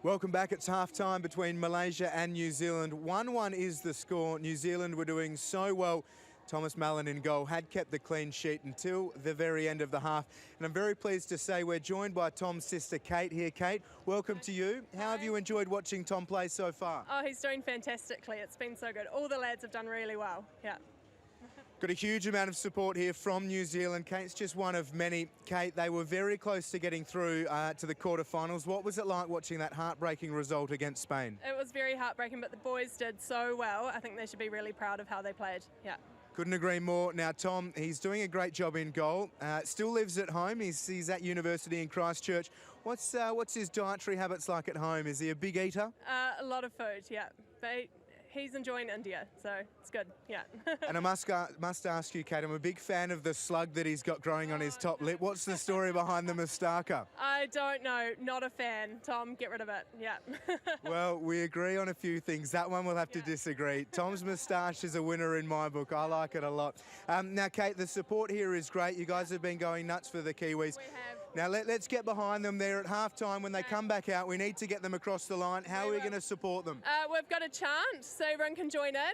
[SPEAKER 4] Welcome back. It's half-time between Malaysia and New Zealand. 1-1 is the score. New Zealand were doing so well. Thomas Mallon in goal had kept the clean sheet until the very end of the half. And I'm very pleased to say we're joined by Tom's sister, Kate, here. Kate, welcome to you. How have you enjoyed watching Tom play so far?
[SPEAKER 5] Oh, he's doing fantastically. It's been so good. All the lads have done really well. Yeah.
[SPEAKER 4] Got a huge amount of support here from New Zealand. Kate's just one of many. Kate, they were very close to getting through to the quarterfinals. What was it like watching that heartbreaking result against Spain?
[SPEAKER 5] It was very heartbreaking, but the boys did so well. I think they should be really proud of how they played. Yeah.
[SPEAKER 4] Couldn't agree more. Now, Tom, he's doing a great job in goal. Still lives at home. He's at university in Christchurch. What's his dietary habits like at home? Is he a big eater?
[SPEAKER 5] A lot of food, yeah. But he's enjoying India, so it's good, yeah.
[SPEAKER 4] And I must ask you, Kate, I'm a big fan of the slug that he's got growing on his top lip. What's the story behind the moustache?
[SPEAKER 5] I don't know. Not a fan. Tom, get rid of it. Yeah.
[SPEAKER 4] Well, we agree on a few things. That one we'll have to disagree. Tom's moustache is a winner in my book. I like it a lot. Now, Kate, the support here is great. You guys have been going nuts for the Kiwis.
[SPEAKER 5] We have.
[SPEAKER 4] Now, let's get behind them there at half-time. When they come back out, we need to get them across the line. How are we going to support them?
[SPEAKER 5] We've got a chant, so everyone can join in.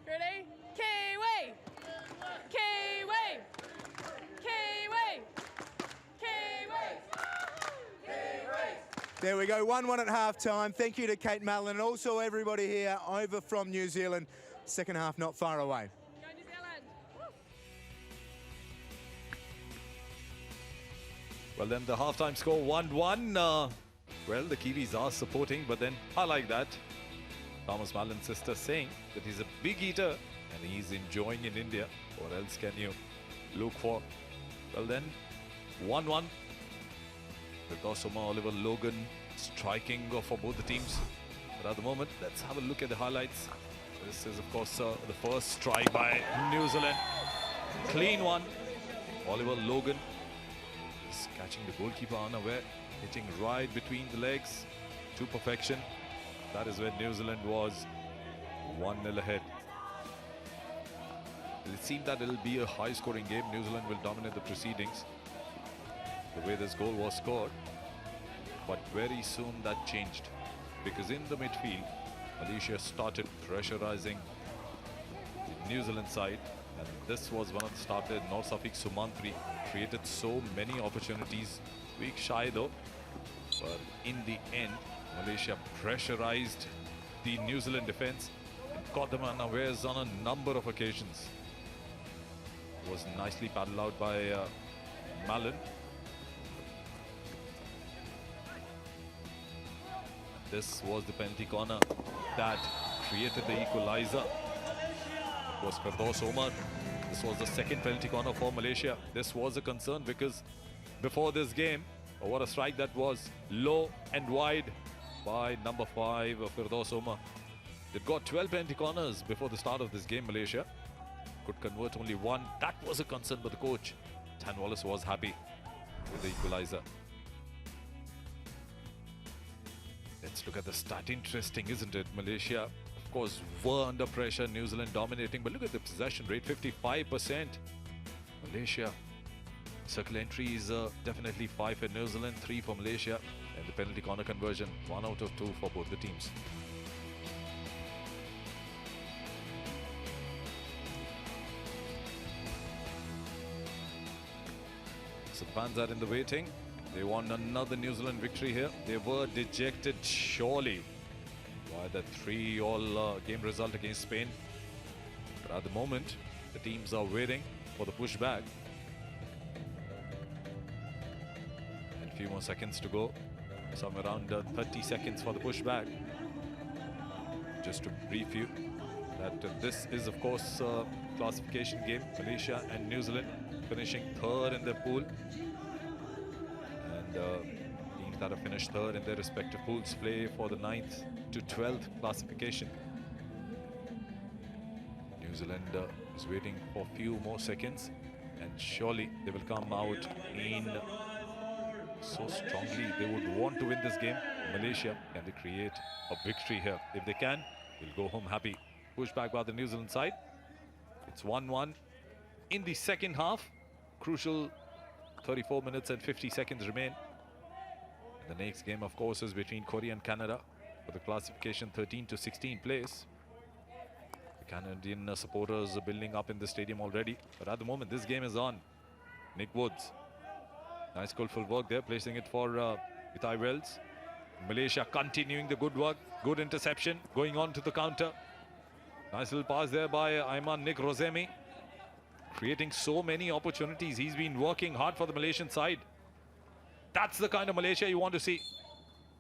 [SPEAKER 5] Ready? Kiwi! Kiwi! Kiwi! Kiwi!
[SPEAKER 4] There we go, 1-1 at half-time. Thank you to Kate Mallon and also everybody here over from New Zealand. Second half not far away.
[SPEAKER 5] Go New Zealand!
[SPEAKER 1] Well, then the halftime score 1-1. Well, the Kiwis are supporting, but then I like that. Thomas Mallon's sister saying that he's a big eater and he's enjoying in India. What else can you look for? Well, then 1-1. With Osoma, Oliver Logan striking for both the teams. But at the moment, let's have a look at the highlights. This is, of course, the first strike by New Zealand. Clean one. Oliver Logan is catching the goalkeeper unaware, hitting right between the legs to perfection. That is when New Zealand was 1-0 ahead. It seemed that it'll be a high-scoring game. New Zealand will dominate the proceedings, the way this goal was scored. But very soon that changed, because in the midfield, Malaysia started pressurizing the New Zealand side. And this was one of the starters. North Suffolk Sumantri created so many opportunities. Weak shy though. But in the end, Malaysia pressurized the New Zealand defense and caught them unawares on a number of occasions. It was nicely paddled out by Mallon. This was the penalty corner that created the equalizer. It was Firdaus Omar. This was the second penalty corner for Malaysia. This was a concern because before this game, what a strike that was, low and wide by number 5, Firdaus Omar. They'd got 12 penalty corners before the start of this game. Malaysia could convert only one. That was a concern, but the coach, Tan Wallace, was happy with the equalizer. Let's look at the stat. Interesting, isn't it? Malaysia, of course, were under pressure. New Zealand dominating, but look at the possession rate, 55%. Malaysia. Circle entry is definitely 5 for New Zealand, 3 for Malaysia. And the penalty corner conversion, 1 out of 2 for both the teams. So the fans are in the waiting. They want another New Zealand victory here. They were dejected, surely, by the 3-all game result against Spain. But at the moment, the teams are waiting for the pushback. And a few more seconds to go. Somewhere around 30 seconds for the pushback. Just to brief you that this is, of course, a classification game. Malaysia and New Zealand finishing third in their pool. Teams that have finished third in their respective pools play for the 9th to 12th classification. New Zealand is waiting for a few more seconds, and surely they will come out in so strongly. They would want to win this game. Malaysia, can they create a victory here? If they can, they'll go home happy. Pushed back by the New Zealand side. It's 1-1 in the second half. Crucial 34 minutes and 50 seconds remain. The next game, of course, is between Korea and Canada for the classification 13 to 16 place. The Canadian supporters are building up in the stadium already. But at the moment, this game is on. Nick Woods. Nice skillful work there, placing it for Itai Wells. Malaysia continuing the good work. Good interception, going on to the counter. Nice little pass there by Ayman Nick Rosemi. Creating so many opportunities. He's been working hard for the Malaysian side. That's the kind of Malaysia you want to see.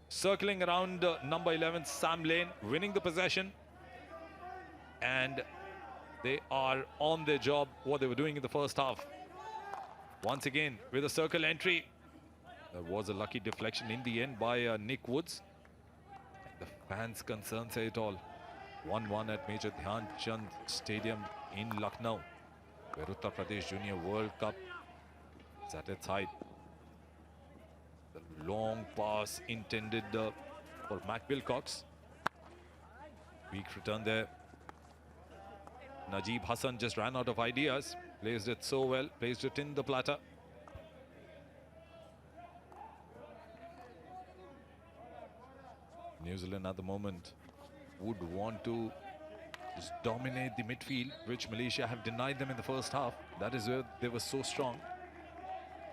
[SPEAKER 1] Circling around number 11, Sam Lane, winning the possession. And they are on their job, what they were doing in the first half. Once again, with a circle entry. There was a lucky deflection in the end by Nick Woods. The fans' concern say it all. 1-1 at Major Dhyan Chand Stadium in Lucknow, where Uttar Pradesh Junior World Cup is at its height. The long pass intended for Mac Wilcox. Weak return there. Najib Hassan just ran out of ideas. Placed it so well, placed it in the platter. New Zealand at the moment would want to just dominate the midfield, which Malaysia have denied them in the first half. That is where they were so strong.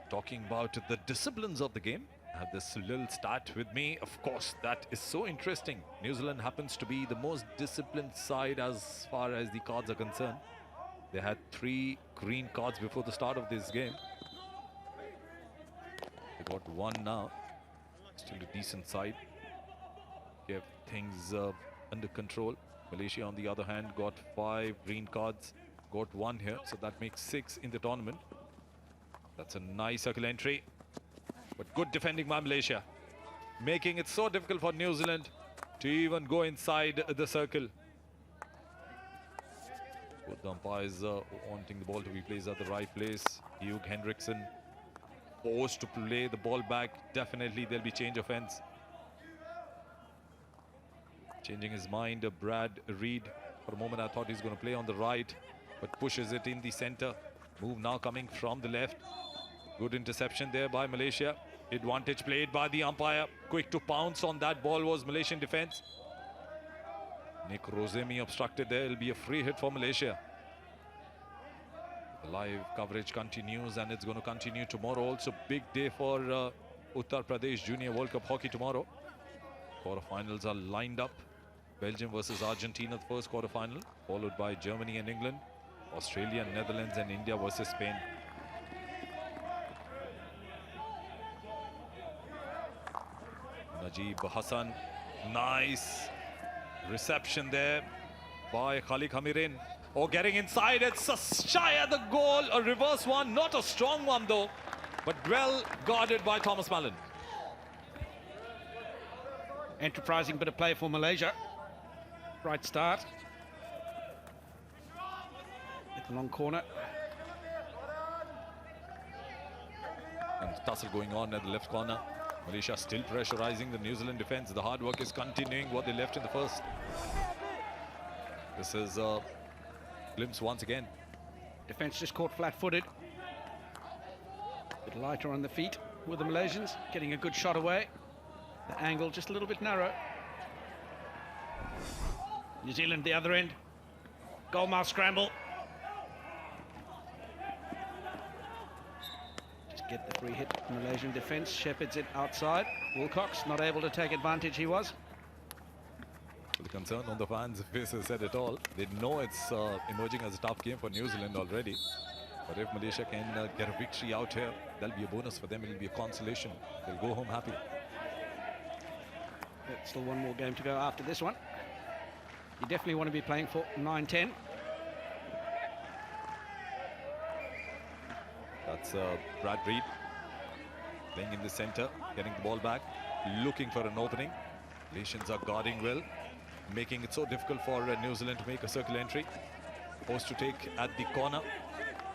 [SPEAKER 1] Talking about the disciplines of the game, I have this little stat with me. Of course, that is so interesting. New Zealand happens to be the most disciplined side as far as the cards are concerned. They had 3 green cards before the start of this game. They got 1 now. Still a decent side. Kept things under control. Malaysia, on the other hand, got 5 green cards. Got 1 here, so that makes 6 in the tournament. That's a nice circle entry. But good defending by Malaysia, making it so difficult for New Zealand to even go inside the circle. Both the umpires wanting the ball to be placed at the right place. Hugh Hendrickson forced to play the ball back. Definitely there'll be change of ends. Changing his mind, Brad Reed. For a moment I thought he's going to play on the right, but pushes it in the center. Move now coming from the left. Good interception there by Malaysia. Advantage played by the umpire. Quick to pounce on that ball was Malaysian defense. Nick Rosemi obstructed there. It'll be a free hit for Malaysia. The live coverage continues, and it's going to continue tomorrow. Also big day for Uttar Pradesh Junior World Cup Hockey tomorrow. Quarterfinals are lined up. Belgium versus Argentina, the first quarterfinal, followed by Germany and England. Australia, Netherlands and India versus Spain. Najib Hassan, nice reception there by Khalik Hamirin. Oh, getting inside, it's a shy at the goal, a reverse one, not a strong one though, but well guarded by Thomas Mallon.
[SPEAKER 3] Enterprising bit of play for Malaysia. Right start. At the long corner.
[SPEAKER 1] And tussle going on at the left corner. Malaysia still pressurizing the New Zealand defense. The hard work is continuing what they left in the first. This is a glimpse once again.
[SPEAKER 3] Defense just caught flat-footed. Bit lighter on the feet with the Malaysians. Getting a good shot away. The angle just a little bit narrow. New Zealand the other end. Goalmouth scramble. Just get the free hit. Malaysian defence shepherds it outside. Wilcox not able to take advantage. He was.
[SPEAKER 1] The concern on the fans' faces said it all. They know it's emerging as a tough game for New Zealand already. But if Malaysia can get a victory out here, that'll be a bonus for them. It'll be a consolation. They'll go home happy.
[SPEAKER 3] Still one more game to go after this one. You definitely want to be playing for 9-10.
[SPEAKER 1] That's Brad Reed playing in the center, getting the ball back, looking for an opening. Malaysians are guarding well, making it so difficult for New Zealand to make a circle entry. Forced to take at the corner,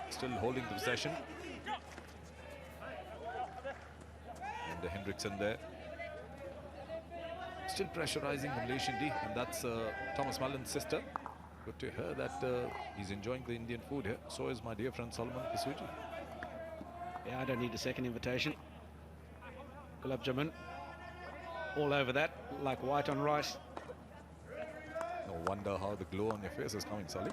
[SPEAKER 1] still holding the possession. And Hendrickson there. Still pressurizing the Malaysian D, and that's Thomas Mallon's sister. Good to hear that he's enjoying the Indian food here. So is my dear friend Solomon Kisuji.
[SPEAKER 3] Yeah, I don't need a second invitation. Gulab Jamun. all over that, like white on rice.
[SPEAKER 1] No wonder how the glow on your face is coming, Sully.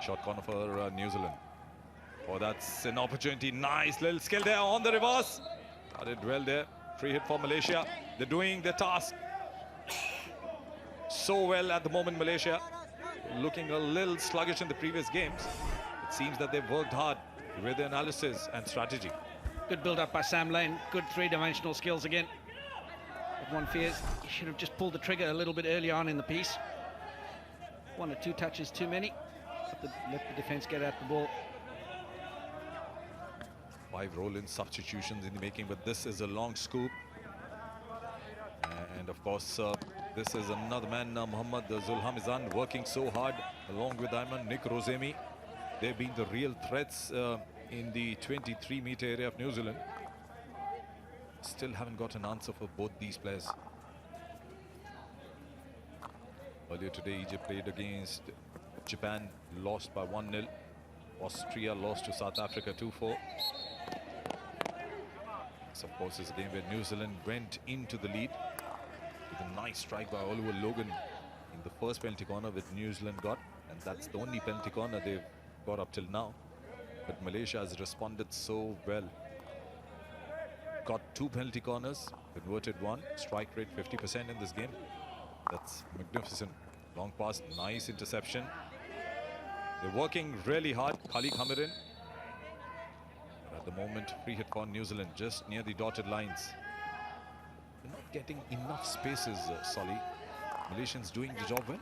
[SPEAKER 1] Short corner for New Zealand. Oh, that's an opportunity. Nice little skill there on the reverse. Got it well there. Free hit for Malaysia. They're doing their task so well at the moment, Malaysia. Looking a little sluggish in the previous games. It seems that they've worked hard with their analysis and strategy.
[SPEAKER 3] Good build-up by Sam Lane. Good three-dimensional skills again. But one fears he should have just pulled the trigger a little bit early on in the piece. 1 or 2 touches too many. Let the defense get at the ball.
[SPEAKER 1] 5 roll-in substitutions in the making, but this is a long scoop. And of course, this is another man, Muhammad Zulhamizan, working so hard along with Ayman Nick Rosemi. They've been the real threats in the 23-meter area of New Zealand. Still haven't got an answer for both these players. Earlier today, Egypt played against Japan, lost by 1-0. Austria lost to South Africa 2-4. This, of course, is a game where New Zealand went into the lead with a nice strike by Oliver Logan in the first penalty corner that New Zealand got, and that's the only penalty corner they've got up till now. But Malaysia has responded so well. Got 2 penalty corners, converted 1, strike rate 50% in this game. That's magnificent. Long pass, nice interception. They're working really hard. Khalik Hamirin. At the moment, free hit for New Zealand, just near the dotted lines. They're not getting enough spaces, Solly. Malaysians doing the job well.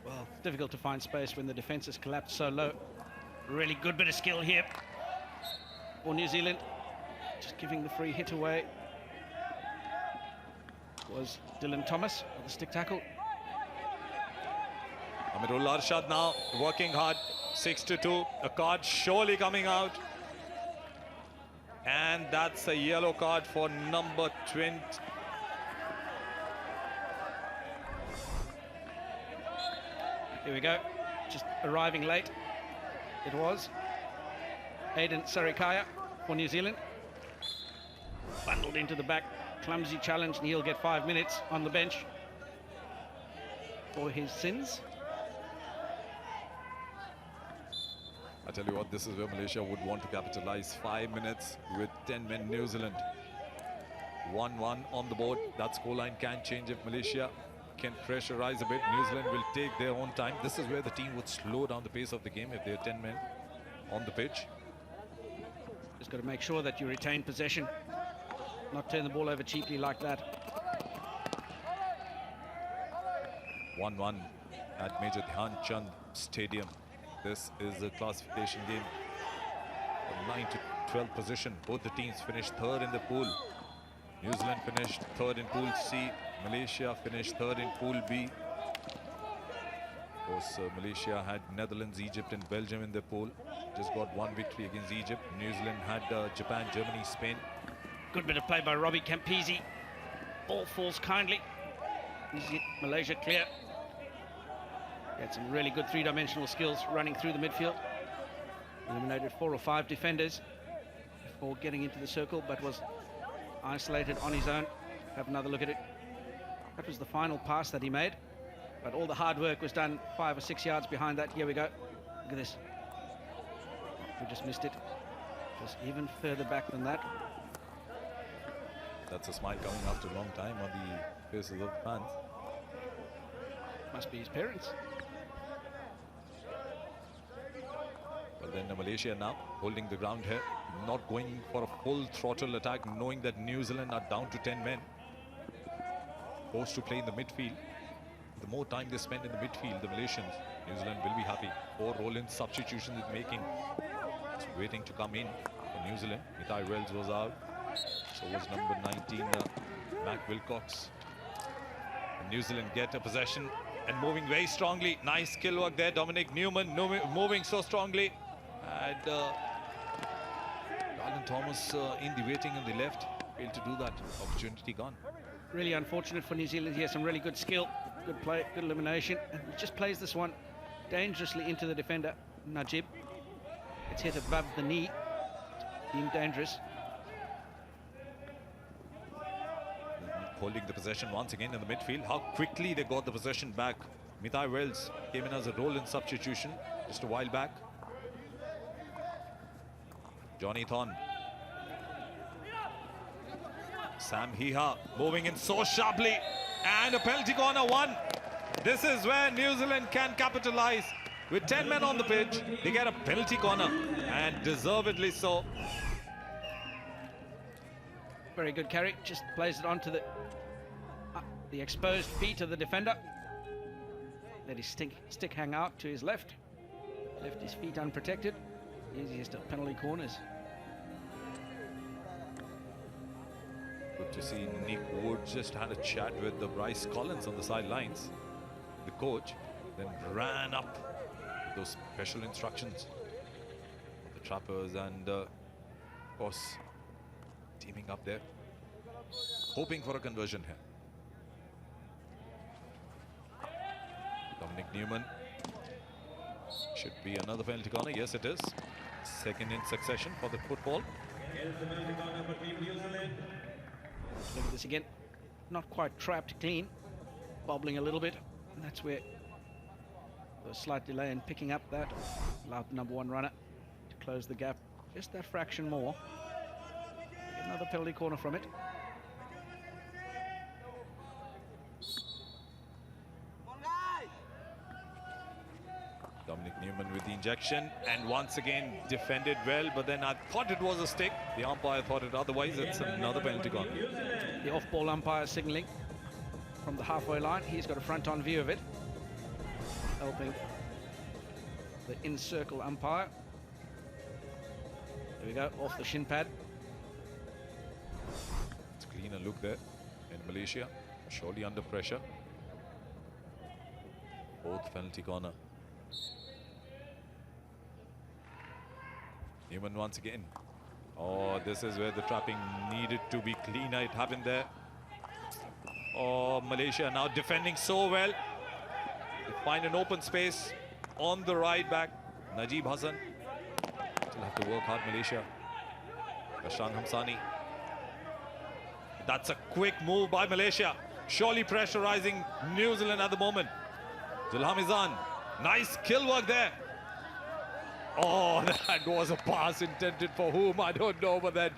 [SPEAKER 3] Well, it's difficult to find space when the defense has collapsed so low. Really good bit of skill here for New Zealand. Just giving the free hit away was Dylan Thomas with the stick tackle.
[SPEAKER 1] Amirullah Arshad now working hard. 6-2. A card surely coming out. And that's a yellow card for number 20.
[SPEAKER 3] Here we go. Just arriving late. It was Aiden Sarikaya for New Zealand. Bundled into the back. Clumsy challenge, and he'll get 5 minutes on the bench for his sins.
[SPEAKER 1] I tell you what, this is where Malaysia would want to capitalize. 5 minutes with 10 men New Zealand. 1-1 on the board. That scoreline can change if Malaysia can pressurize a bit. New Zealand will take their own time. This is where the team would slow down the pace of the game if there are 10 men on the pitch.
[SPEAKER 3] Just got to make sure that you retain possession, not turn the ball over cheaply like that.
[SPEAKER 1] 1-1 at Major Dhyan Chand Stadium. This is a classification game. From 9 to 12 position. Both the teams finished 3rd in the pool. New Zealand finished 3rd in Pool C. Malaysia finished 3rd in Pool B. Of course, Malaysia had Netherlands, Egypt and Belgium in their pool. Just got 1 victory against Egypt. New Zealand had Japan, Germany, Spain.
[SPEAKER 3] Good bit of play by Robbie Campisi. Ball falls kindly. Malaysia clear. He had some really good three-dimensional skills running through the midfield. Eliminated 4 or 5 defenders before getting into the circle, but was isolated on his own. Have another look at it. That was the final pass that he made, but all the hard work was done 5 or 6 yards behind that. Here we go. Look at this. We just missed it. Just even further back than that.
[SPEAKER 1] That's a smile coming after a long time on the faces of the fans.
[SPEAKER 3] Must be his parents.
[SPEAKER 1] Well, then Malaysia now holding the ground here, not going for a full throttle attack, knowing that New Zealand are down to 10 men. Forced to play in the midfield. The more time they spend in the midfield, the Malaysians, New Zealand will be happy. 4 roll-in substitutions is making. It's waiting to come in for New Zealand. Itai Wells was out. So was number 19, Mac Wilcox. And New Zealand get a possession and moving very strongly. Nice skill work there. Dominic Newman moving so strongly. And Alan Thomas in the waiting on the left. Failed to do that. Opportunity gone.
[SPEAKER 3] Really unfortunate for New Zealand here. Some really good skill, good play, good elimination. And he just plays this one dangerously into the defender, Najib. It's hit above the knee. deemed dangerous.
[SPEAKER 1] Holding the possession once again in the midfield. How quickly they got the possession back. Mithai Wells came in as a role-in substitution just a while back. Johnny Thorne. Sam Hiha moving in so sharply. And a penalty corner one. This is where New Zealand can capitalize. With 10 men on the pitch, they get a penalty corner. And deservedly so.
[SPEAKER 3] Very good carry. Just plays it onto the exposed feet of the defender. Let his stick hang out to his left. Left his feet unprotected. Easiest of penalty corners.
[SPEAKER 1] Good to see Nick Wood just had a chat with the Bryce Collins on the sidelines. The coach then ran up with those special instructions of the Trappers and of course teaming up there, hoping for a conversion here. Dominic Newman. Should be another penalty corner. Yes, it is. Second in succession for the football.
[SPEAKER 3] Look at this again. Not quite trapped clean. Bobbling a little bit. And that's where a slight delay in picking up that allowed the number one runner to close the gap just that fraction more. Get another penalty corner from it.
[SPEAKER 1] Dominic Newman with the injection and once again defended well, but then I thought it was a stick. The umpire thought it otherwise. It's another penalty corner.
[SPEAKER 3] The off-ball umpire signalling from the halfway line. He's got a front-on view of it, helping the in-circle umpire. There we go, off the shin pad.
[SPEAKER 1] It's a cleaner look there in Malaysia, surely under pressure. Fourth penalty corner. Newman once again. Oh, this is where the trapping needed to be cleaner. It happened there. Oh, Malaysia now defending so well. They find an open space on the right back. Najib Hassan. Still have to work hard, Malaysia. Kashan Hamsani. That's a quick move by Malaysia. Surely pressurizing New Zealand at the moment. Zulhamizan. Nice kill work there. Oh, that was a pass intended for whom, I don't know, but then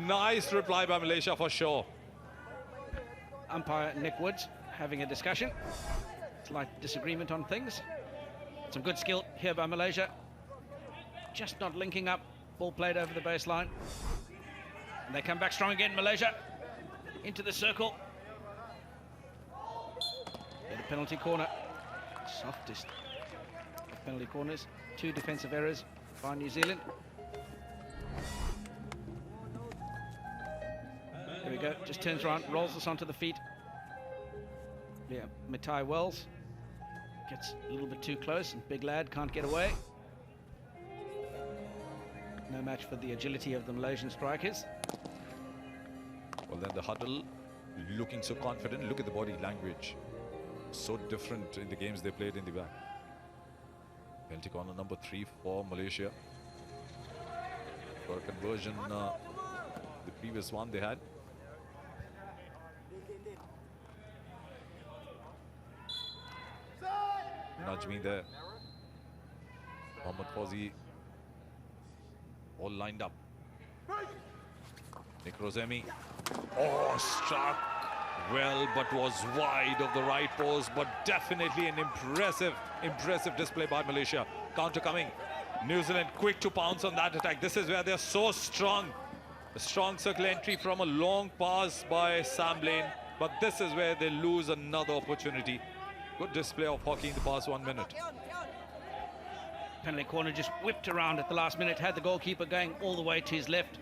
[SPEAKER 1] nice reply by Malaysia for sure.
[SPEAKER 3] Umpire Nick Woods having a discussion. Slight disagreement on things. Some good skill here by Malaysia. Just not linking up. Ball played over the baseline. And they come back strong again, Malaysia. Into the circle. And a penalty corner. Softest of penalty corners. 2 defensive errors by New Zealand. There we go, just turns around, rolls us onto the feet. Yeah, Mithai Wells gets a little bit too close and big lad can't get away. No match for the agility of the Malaysian strikers.
[SPEAKER 1] Well, then the huddle looking so confident. Look at the body language. So different in the games they played in the back. Penalty corner number 3 for Malaysia. For a conversion, the previous one they had. Najmi there. Mohammad Fauzi. All lined up. Nick Rosemi. Oh, struck well, but was wide of the right post, but definitely an impressive display by Malaysia. Counter coming. New Zealand quick to pounce on that attack. This is where they're so strong. A strong circle entry from a long pass by Sam Lane, but this is where they lose another opportunity. Good display of hockey in the past 1 minute.
[SPEAKER 3] Penalty corner just whipped around at the last minute, had the goalkeeper going all the way to his left.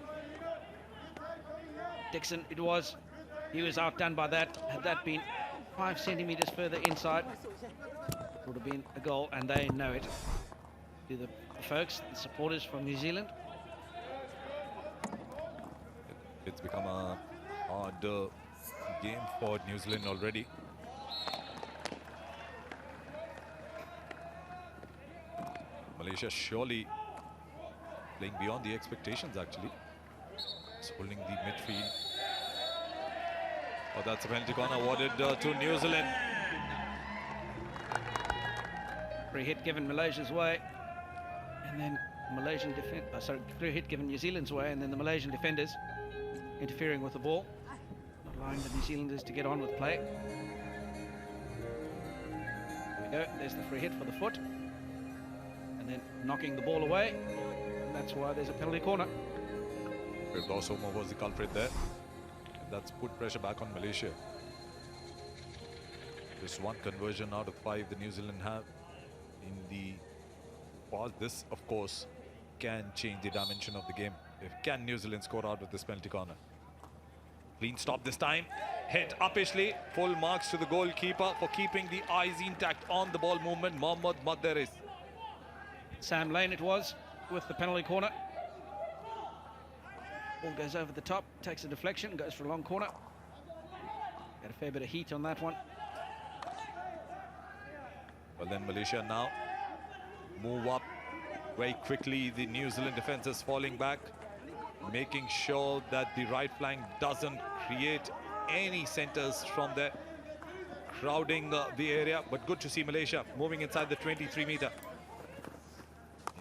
[SPEAKER 3] Dixon it was. He was outdone by that. Had that been 5 centimetres further inside, it would have been a goal, and they know it. To the folks, the supporters from New Zealand.
[SPEAKER 1] It's become a hard game for New Zealand already. Malaysia surely playing beyond the expectations, actually. It's holding the midfield. Oh, that's a penalty corner awarded to New Zealand.
[SPEAKER 3] Free hit given Malaysia's way, and then Malaysian free hit given New Zealand's way, and then the Malaysian defenders interfering with the ball, not allowing the New Zealanders to get on with play. There we go. There's the free hit for the foot, and then knocking the ball away. And that's why there's a penalty corner.
[SPEAKER 1] Osoma was the culprit there. That's put pressure back on Malaysia. Just one conversion out of 5 the New Zealand have in the past. This, of course, can change the dimension of the game. Can New Zealand score out of this penalty corner? Clean stop this time. Hit uppishly. Full marks to the goalkeeper for keeping the eyes intact on the ball movement. Mohammad Madderis.
[SPEAKER 3] Sam Lane it was with the penalty corner. Ball goes over the top, takes a deflection, goes for a long corner. Got a fair bit of heat on that one.
[SPEAKER 1] Well, then Malaysia now move up very quickly. The New Zealand defense is falling back, making sure that the right flank doesn't create any centers from there, crowding the area. But good to see Malaysia moving inside the 23-meter.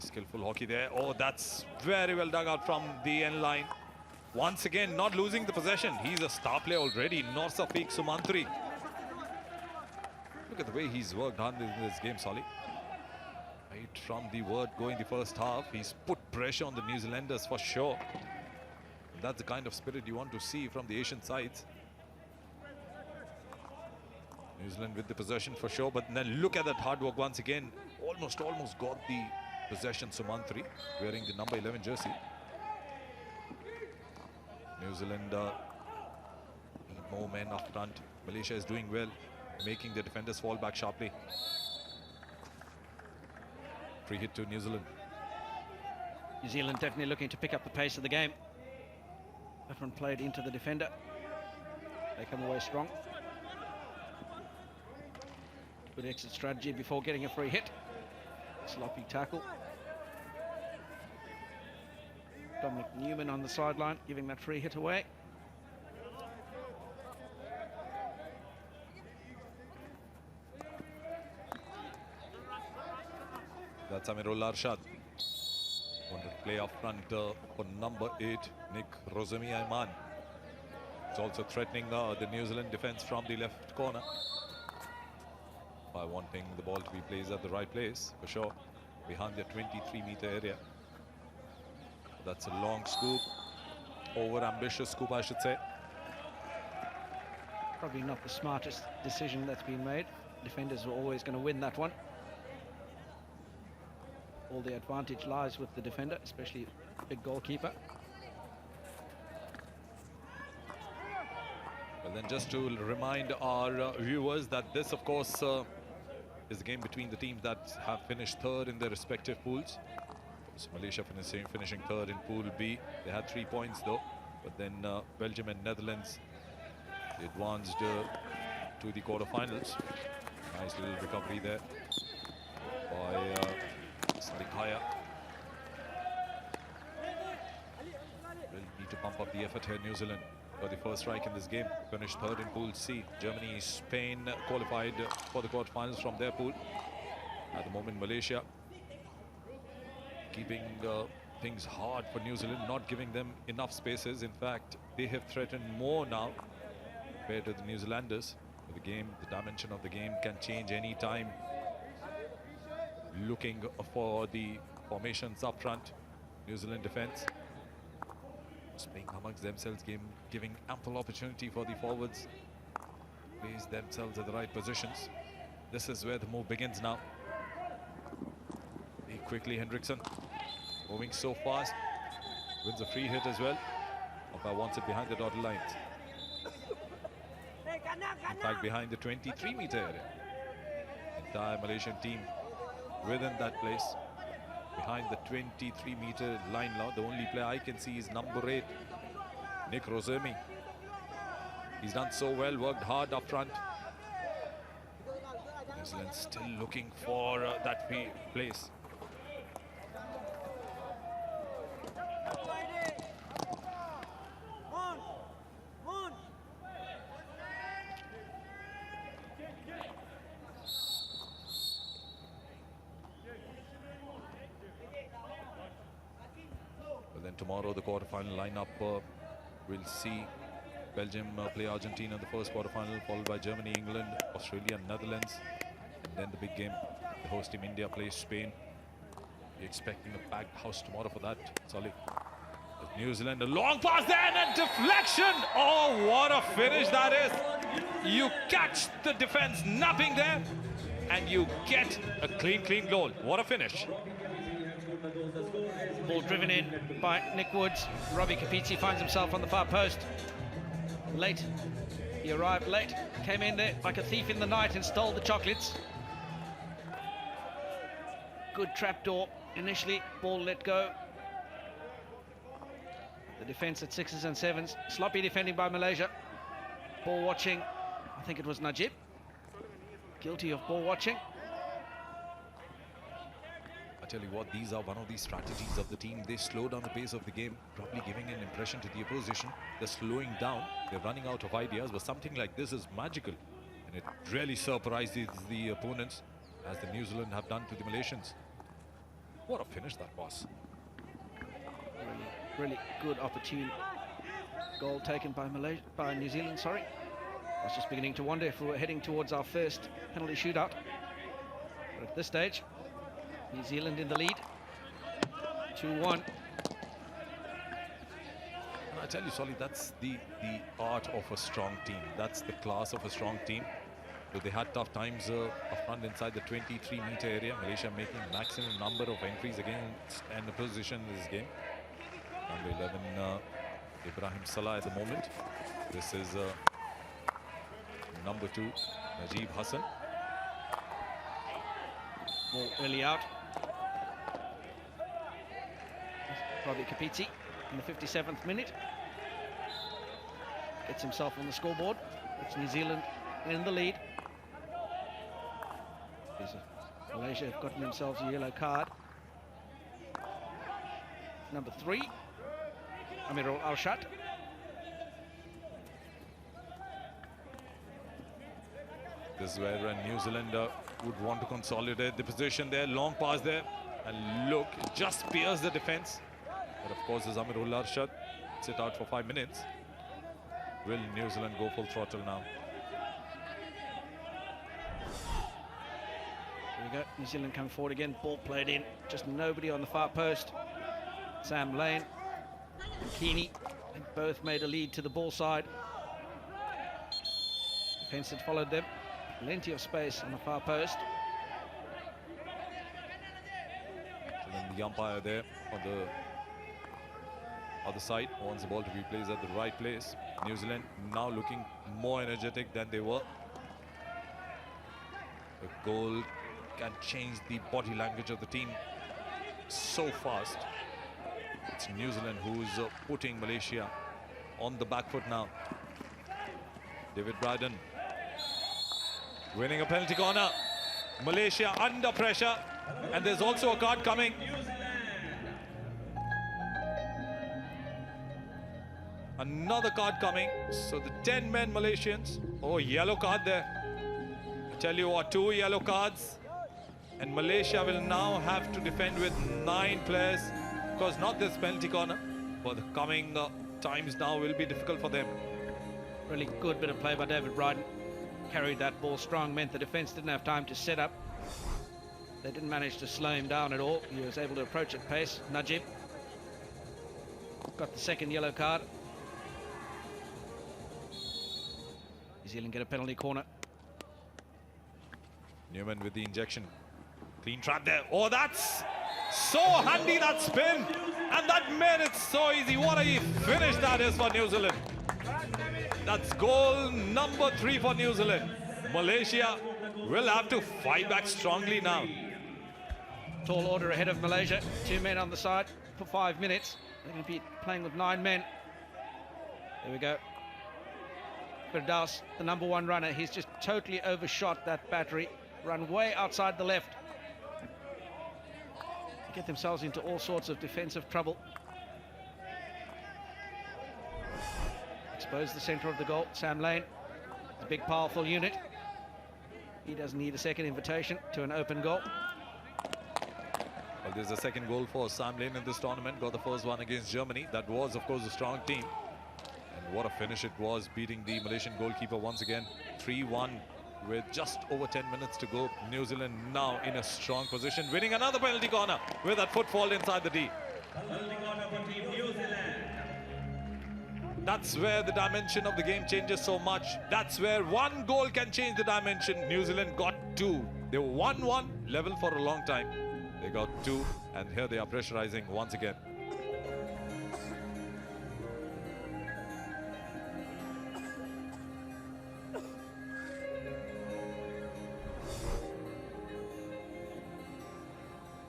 [SPEAKER 1] Skillful hockey there. Oh, that's very well dug out from the end line. Once again, not losing the possession. He's a star player already. Norsafiq Sumantri. Look at the way he's worked hard in this game, Solly. Right from the word going the first half, he's put pressure on the New Zealanders for sure. That's the kind of spirit you want to see from the Asian sides. New Zealand with the possession for sure, but then look at that hard work once again. Almost got the possession. Sumantri wearing the number 11 jersey. New Zealand need more men up front. Malaysia is doing well, making the defenders fall back sharply. Free hit to New Zealand.
[SPEAKER 3] New Zealand definitely looking to pick up the pace of the game. That one played into the defender. They come away strong. Good exit strategy before getting a free hit. Sloppy tackle. Dominic Newman on the sideline, giving that free hit away.
[SPEAKER 1] That's Amirul Arshad. Want to play up front for number 8, Nick Rosemi Ayman. It's also threatening the New Zealand defense from the left corner by wanting the ball to be placed at the right place, for sure, behind the 23-meter area. That's a long scoop, over-ambitious scoop, I should say.
[SPEAKER 3] Probably not the smartest decision that's been made. Defenders are always going to win that one. All the advantage lies with the defender, especially big goalkeeper.
[SPEAKER 1] Well, then just to remind our viewers that this, of course, is a game between the teams that have finished third in their respective pools. So Malaysia finishing third in Pool B. They had 3 points though, but then Belgium and Netherlands advanced to the quarterfinals. Nice little recovery there by Sadikhaya. Will need to pump up the effort here. New Zealand for the first strike in this game. Finished third in Pool C. Germany, Spain qualified for the quarterfinals from their pool. At the moment, Malaysia keeping things hard for New Zealand, not giving them enough spaces. In fact, they have threatened more now compared to the New Zealanders. The game, the dimension of the game can change any time. Looking for the formations up front. New Zealand defense playing amongst themselves, giving ample opportunity for the forwards place themselves at the right positions. This is where the move begins now. Quickly, Hendrickson moving so fast, wins a free hit as well. Umpire wants it behind the dotted lines. In fact, behind the 23-meter area. Entire Malaysian team within that place, behind the 23-meter line now. The only player I can see is number 8, Nick Rosemi. He's done so well, worked hard up front. New Zealand still looking for that place. tomorrow, the quarterfinal lineup. We'll see Belgium play Argentina in the first quarterfinal, followed by Germany, England, Australia, Netherlands. And then the big game, the host team India plays Spain. We're expecting a packed house tomorrow for that. Solid. New Zealand, a long pass there and a deflection. Oh, what a finish that is. You catch the defense napping there and you get a clean goal. What a finish.
[SPEAKER 3] Ball driven in by Nick Woods. Robbie Capizzi finds himself on the far post. Late. He arrived late. Came in there like a thief in the night and stole the chocolates. Good trapdoor. Initially, ball let go. The defence at 6s and 7s. Sloppy defending by Malaysia. Ball watching. I think it was Najib. Guilty of ball watching.
[SPEAKER 1] I tell you what, these are one of these strategies of the team. They slow down the pace of the game, probably giving an impression to the opposition. They're slowing down. They're running out of ideas, but something like this is magical. And it really surprises the opponents, as the New Zealand have done to the Malaysians. What a finish that was.
[SPEAKER 3] Really good opportune goal taken by New Zealand, sorry. I was just beginning to wonder if we were heading towards our first penalty shootout. But at this stage, New Zealand in the lead, 2-1.
[SPEAKER 1] And I tell you, Solly, that's the art of a strong team. That's the class of a strong team. So they had tough times up front inside the 23-meter area. Malaysia making maximum number of entries against and opposition in this game. Number 11, Ibrahim Salah at the moment. This is number 2, Najib Hassan.
[SPEAKER 3] Ball early out. Robbie Capizzi in the 57th minute. Gets himself on the scoreboard. It's New Zealand in the lead. Malaysia have gotten themselves a yellow card. Number 3, Amirul Alshat.
[SPEAKER 1] This is where New Zealand would want to consolidate the position there. Long pass there. And look, it just pierced the defense. But of course, as Amirul Alshat sit out for 5 minutes. Will New Zealand go full throttle now?
[SPEAKER 3] Here we go. New Zealand come forward again. Ball played in. Just nobody on the far post. Sam Lane and Keeney both made a lead to the ball side. Defence had followed them. Plenty of space on the far post.
[SPEAKER 1] And then the umpire there on the other side wants the ball to be placed at the right place. New Zealand now looking more energetic than they were. The goal can change the body language of the team so fast. It's New Zealand who's putting Malaysia on the back foot now. David Braddon winning a penalty corner. Malaysia under pressure, and there's also a card coming. Another card coming. So the 10 men Malaysians. Oh, yellow card there. I tell you what, 2 yellow cards. And Malaysia will now have to defend with 9 players. Of course, not this penalty corner, but the coming times now will be difficult for them.
[SPEAKER 3] Really good bit of play by David Bryden. Carried that ball strong, meant the defence didn't have time to set up. They didn't manage to slow him down at all. He was able to approach at pace. Najib got the second yellow card. New Zealand get a penalty corner.
[SPEAKER 1] Newman with the injection. Clean trap there. Oh, that's so handy, that spin. And that made it so easy. What a finish that is for New Zealand. That's goal number 3 for New Zealand. Malaysia will have to fight back strongly now.
[SPEAKER 3] Tall order ahead of Malaysia. 2 men on the side for 5 minutes. They're going to be playing with 9 men. There we go. Firdaus, the number 1 runner, he's just totally overshot that battery. Run way outside the left. They get themselves into all sorts of defensive trouble. Expose the centre of the goal. Sam Lane, the big powerful unit. He doesn't need a second invitation to an open goal.
[SPEAKER 1] Well, Well, there's a second goal for Sam Lane in this tournament. Got the first one against Germany. That was, of course, a strong team. And what a finish it was, beating the Malaysian goalkeeper once again. 3-1 with just over 10 minutes to go. New Zealand now in a strong position, winning another penalty corner with that footfall inside the D.
[SPEAKER 2] Penalty corner for Team New Zealand.
[SPEAKER 1] That's where the dimension of the game changes so much. That's where one goal can change the dimension. New Zealand got two. They were 1-1, level for a long time. They got two, and here they are pressurizing once again.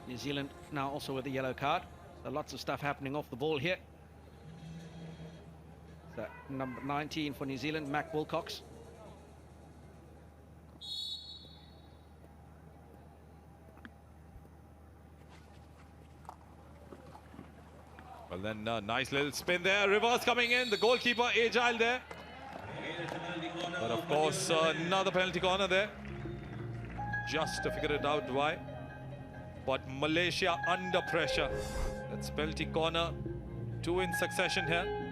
[SPEAKER 3] New Zealand now also with a yellow card. So lots of stuff happening off the ball here. So number 19 for New Zealand, Mac Wilcox.
[SPEAKER 1] Well then, nice little spin there. Reverse coming in. The goalkeeper agile there. But of course, another penalty corner there. Just to figure it out why. But Malaysia under pressure. That's penalty corner. Two in succession here.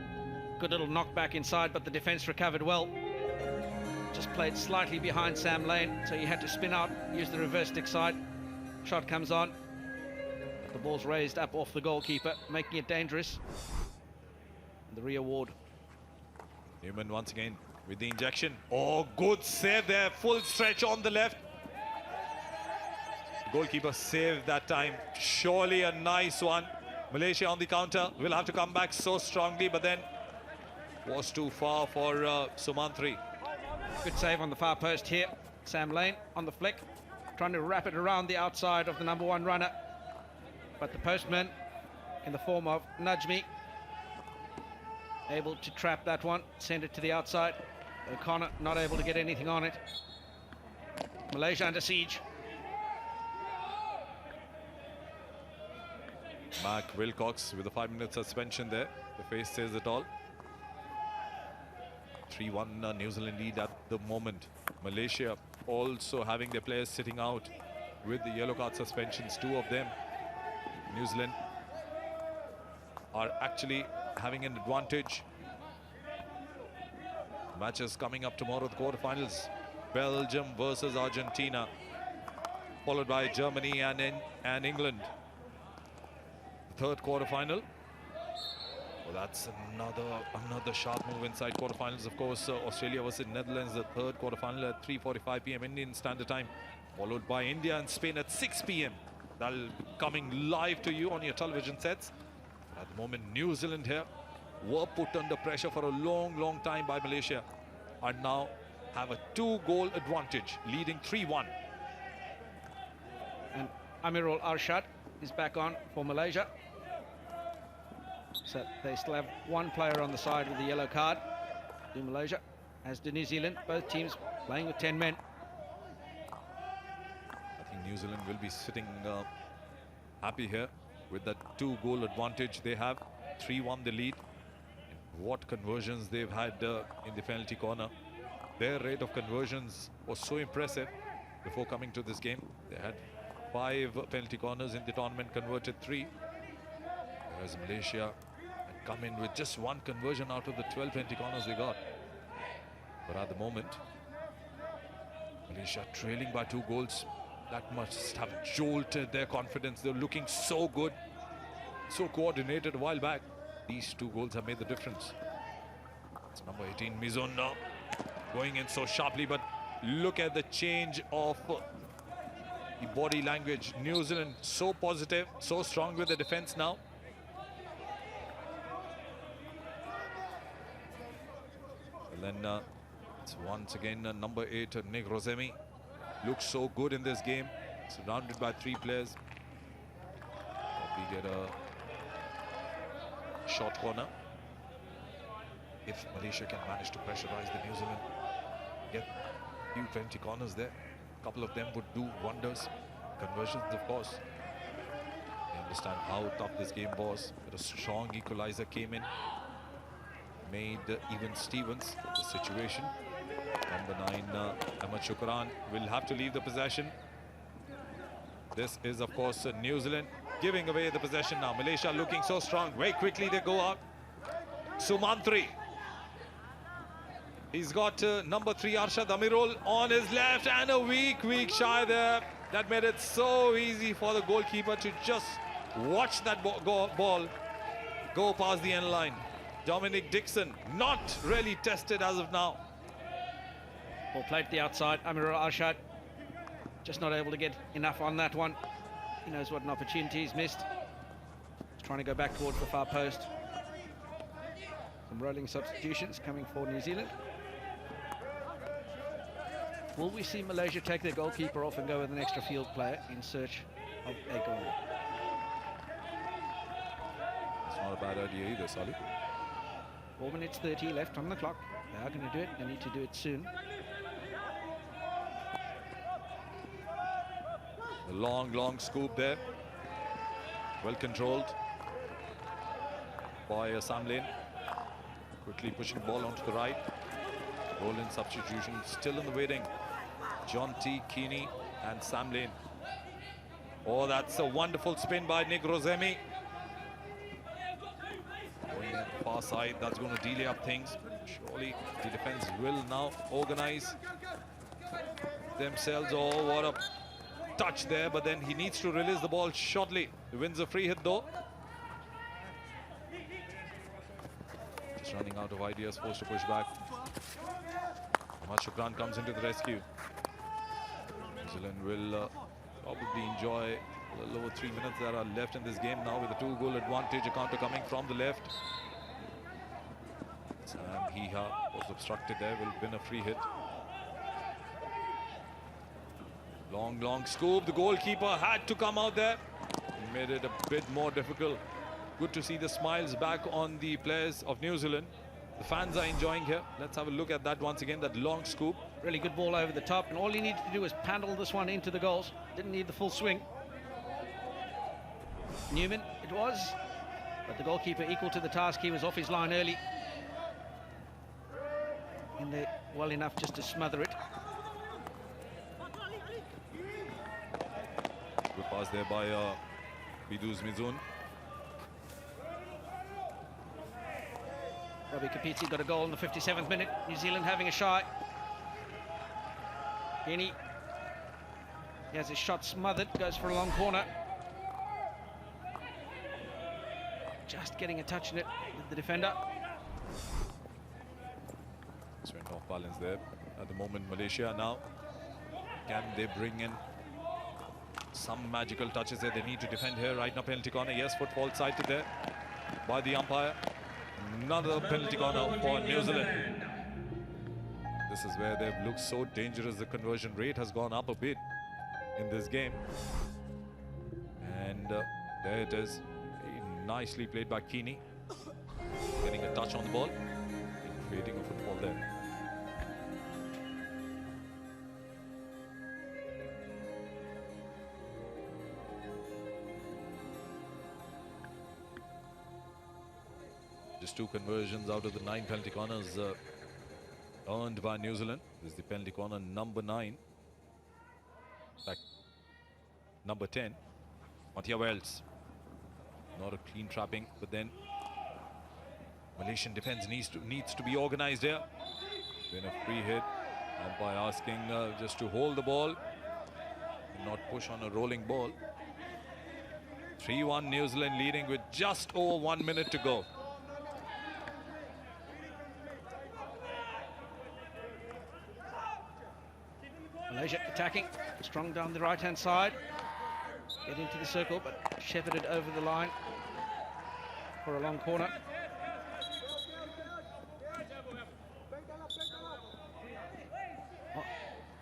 [SPEAKER 3] Good little knockback inside, but the defence recovered well. Just played slightly behind Sam Lane, so he had to spin out, use the reverse stick side. Shot comes on. The ball's raised up off the goalkeeper, making it dangerous. The Rio Ward.
[SPEAKER 1] Newman once again with the injection. Oh, good save there. Full stretch on the left. Goalkeeper saved that time. Surely a nice one. Malaysia on the counter will have to come back so strongly, but then was too far for Sumantri.
[SPEAKER 3] Good save on the far post here. Sam Lane on the flick, trying to wrap it around the outside of the number one runner. But the postman, in the form of Najmi, able to trap that one, send it to the outside. O'Connor not able to get anything on it. Malaysia under siege.
[SPEAKER 1] Mac Wilcox with a 5-minute suspension there. The face says it all. 3-1 New Zealand lead at the moment. Malaysia also having their players sitting out with the yellow card suspensions, two of them. New Zealand are actually having an advantage. Matches coming up tomorrow, the quarterfinals. Belgium versus Argentina, followed by Germany and England. The third quarterfinal. Well, that's another sharp move inside quarterfinals. Of course, Australia versus Netherlands, the third quarterfinal at 3:45 p.m. Indian Standard Time, followed by India and Spain at 6 p.m. That'll coming live to you on your television sets. At the moment, New Zealand here were put under pressure for a long time by Malaysia, and now have a 2-goal advantage, leading 3-1.
[SPEAKER 3] And Amirul Arshad is back on for Malaysia. So they still have one player on the side with the yellow card in Malaysia, as do New Zealand. Both teams playing with 10 men.
[SPEAKER 1] I think New Zealand will be sitting happy here with that 2-goal advantage they have. 3-1 the lead. And what conversions they've had in the penalty corner. Their rate of conversions was so impressive before coming to this game. They had 5 penalty corners in the tournament, converted 3. Whereas Malaysia had come in with just 1 conversion out of the 12 penalty corners they got. But at the moment, Malaysia trailing by 2 goals. That must have jolted their confidence. They're looking so good, so coordinated a while back. These 2 goals have made the difference. It's number 18, Mizon now, going in so sharply, but look at the change of the body language. New Zealand so positive, so strong with the defense now. And then it's once again number 8, Nick Rosemi. Looks so good in this game, surrounded by 3 players. Probably get a short corner. If Malaysia can manage to pressurize the New Zealand, get a few penalty corners there. A couple of them would do wonders. Conversions, of course. They understand how tough this game was. But a strong equalizer came in, made even Stevens the situation. Number 9, Ahmad Shukran will have to leave the possession. This is, of course, New Zealand giving away the possession now. Malaysia looking so strong. Very quickly they go up. Sumantri. He's got number 3 Arshad Amirul on his left, and a weak shy there. That made it so easy for the goalkeeper to just watch that ball go past the end line. Dominic Dixon not really tested as of now.
[SPEAKER 3] Ball played to the outside. Amirul Arshad just not able to get enough on that one. He knows what an opportunity he's missed. He's trying to go back towards the far post. Some rolling substitutions coming for New Zealand. Will we see Malaysia take their goalkeeper off and go with an extra field player in search of a goal?
[SPEAKER 1] It's not a bad idea either, Solly.
[SPEAKER 3] 4 minutes 30 left on the clock. They are going to do it. They need to do it soon.
[SPEAKER 1] A long scoop there. Well controlled by Sam Lane. Quickly pushing the ball onto the right. Roll-in substitution still in the waiting. John T. Keeney and Sam Lane. Oh, that's a wonderful spin by Nick Rosemi. Going at the far side, that's going to delay up things. Surely the defense will now organize themselves. Oh, what a touch there, but then he needs to release the ball shortly. He wins a free hit though. Just running out of ideas, forced to push back. Ahmad Shukran comes into the rescue. New Zealand will probably enjoy a little over 3 minutes that are left in this game now with a 2-goal advantage. A counter coming from the left. Sam Hiha was obstructed there, will win a free hit. Long scoop. The goalkeeper had to come out there. He made it a bit more difficult. Good to see the smiles back on the players of New Zealand. The fans are enjoying here. Let's have a look at that once again, that long scoop.
[SPEAKER 3] Really good ball over the top, and all he needed to do was paddle this one into the goals. Didn't need the full swing. Newman, it was, but the goalkeeper equal to the task. He was off his line early. In there well enough just to smother it.
[SPEAKER 1] Good pass there by Biduz Mizun.
[SPEAKER 3] Robbie Kapiti got a goal in the 57th minute. New Zealand having a shy. Kenny. He has his shot smothered, goes for a long corner. Just getting a touch in it with the defender.
[SPEAKER 1] Just went off balance there. At the moment, Malaysia now. Can they bring in some magical touches there? They need to defend here. Right now, penalty corner. Yes, football sighted there by the umpire. Another penalty corner for New Zealand. This is where they've looked so dangerous. The conversion rate has gone up a bit in this game. And there it is. Nicely played by Keeney. Getting a touch on the ball. Creating a football there. Just 2 conversions out of the 9 penalty corners earned by New Zealand. This is the penalty corner number 9. In fact, number 10. Mattia Wells. Not a clean trapping, but then Malaysian defense needs to be organized here. Then a free hit. Umpire asking just to hold the ball and not push on a rolling ball. 3-1 New Zealand leading with just over 1 minute to go.
[SPEAKER 3] Malaysia attacking, strong down the right-hand side. Get into the circle, but shepherded over the line for a long corner. Oh,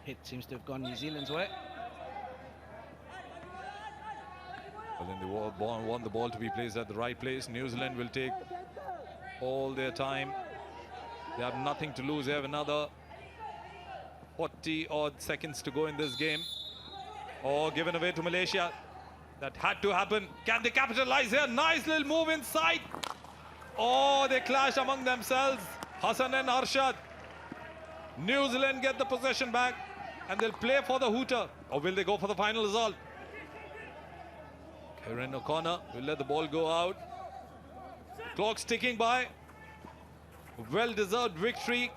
[SPEAKER 3] hit seems to have gone New Zealand's way.
[SPEAKER 1] Well, then they want the ball to be placed at the right place. New Zealand will take all their time. They have nothing to lose. They have another 40-odd seconds to go in this game. Oh, given away to Malaysia. That had to happen. Can they capitalize here? Nice little move inside. Oh, they clash among themselves. Hassan and Arshad. New Zealand get the possession back and they'll play for the hooter. Or will they go for the final result? Karen O'Connor will let the ball go out. Clock's ticking by. Well-deserved victory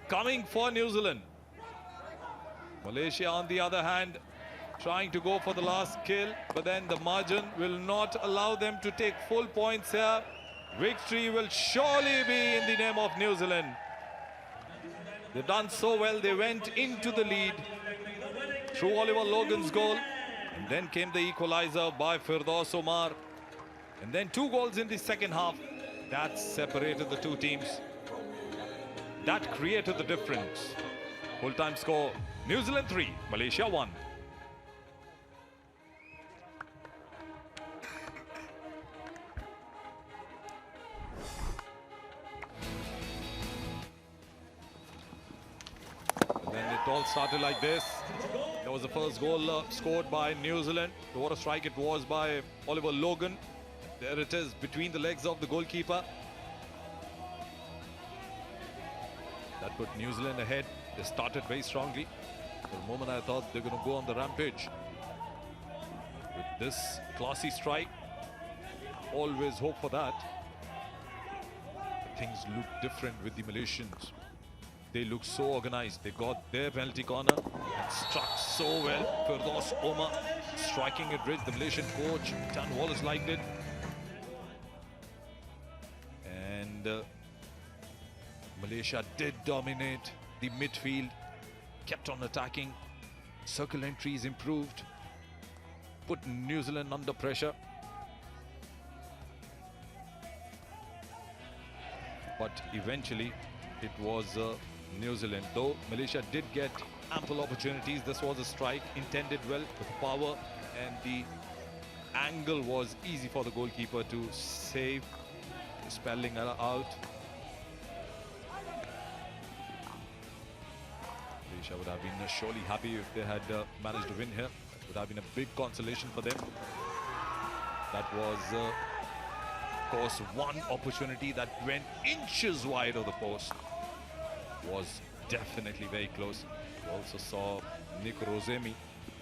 [SPEAKER 1] coming for New Zealand. Malaysia, on the other hand, trying to go for the last kill, but then the margin will not allow them to take full points here. Victory will surely be in the name of New Zealand. They've done so well. They went into the lead through Oliver Logan's goal, and then came the equalizer by Firdaus Omar, and then 2 goals in the second half. That separated the two teams. That created the difference. Full-time score, New Zealand 3, Malaysia 1. And then it all started like this. That was the first goal scored by New Zealand. What a strike it was by Oliver Logan. There it is, between the legs of the goalkeeper. That put New Zealand ahead. They started very strongly. For a moment I thought they're going to go on the rampage. With this classy strike, always hope for that. But things look different with the Malaysians. They look so organized. They got their penalty corner and struck so well. Firdaus Omar striking it rich. The Malaysian coach, Tan Wallace, liked it. And Malaysia did dominate the midfield, kept on attacking. Circle entries improved, put New Zealand under pressure. But eventually it was New Zealand. Though Malaysia did get ample opportunities, this was a strike intended well with power, and the angle was easy for the goalkeeper to save, spelling her out. Malaysia would have been surely happy if they had managed to win here. It would have been a big consolation for them. That was, of course, one opportunity that went inches wide of the post. Was definitely very close. We also saw Nick Rosemi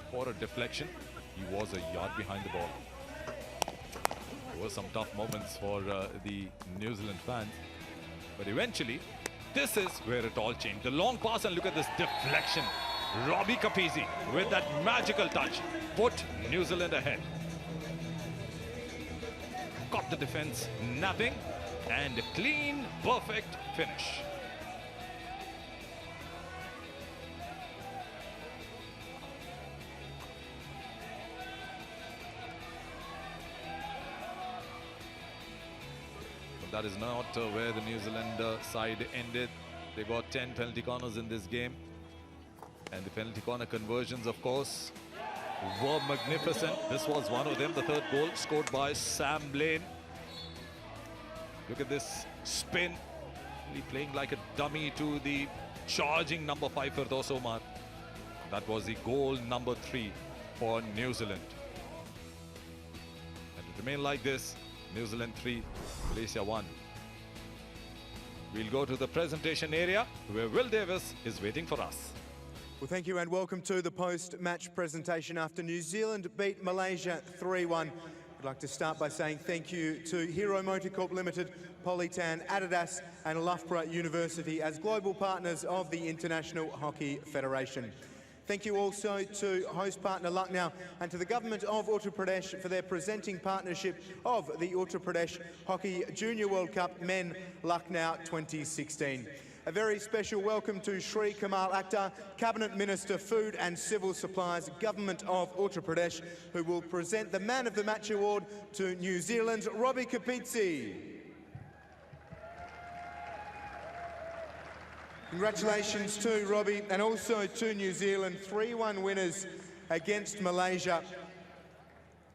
[SPEAKER 1] for a deflection. He was a yard behind the ball. There were some tough moments for the New Zealand fans, but eventually this is where it all changed. The long pass, and look at this deflection. Robbie Kapisi with that magical touch put New Zealand ahead. Got the defense napping, and a clean, perfect finish. That is not where the New Zealand side ended. They got 10 penalty corners in this game. And the penalty corner conversions, of course, were magnificent. This was one of them, the third goal scored by Sam Blaine. Look at this spin. Really playing like a dummy to the charging number 5 Firdaus Omar. That was the goal number 3 for New Zealand. And it remained like this. New Zealand 3, Malaysia 1. We'll go to the presentation area where Will Davis is waiting for us.
[SPEAKER 4] Well, thank you and welcome to the post-match presentation after New Zealand beat Malaysia 3-1. I'd like to start by saying thank you to Hero Motorcorp Limited, Polytan, Adidas and Loughborough University as global partners of the International Hockey Federation. Thank you also to host partner Lucknow and to the government of Uttar Pradesh for their presenting partnership of the Uttar Pradesh Hockey Junior World Cup Men Lucknow 2016. A very special welcome to Shri Kamal Akhtar, Cabinet Minister, Food and Civil Supplies, Government of Uttar Pradesh, who will present the Man of the Match Award to New Zealand's Robbie Kapisi. Congratulations to Robbie and also to New Zealand, 3-1 winners against Malaysia.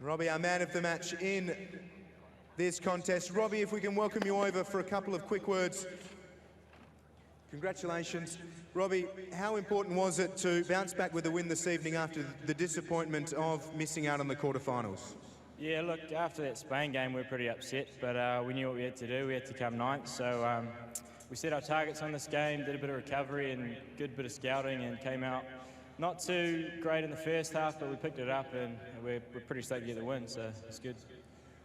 [SPEAKER 4] Robbie, our man of the match in this contest. Robbie, if we can welcome you over for a couple of quick words. Congratulations. Robbie, how important was it to bounce back with a win this evening after the disappointment of missing out on the quarterfinals?
[SPEAKER 6] Yeah, look, after that Spain game, we were pretty upset, but we knew what we had to do. We had to come ninth, so we set our targets on this game, did a bit of recovery and good bit of scouting, and came out Not too great in the first half, but we picked it up and we're pretty stoked to get the win, so it's good.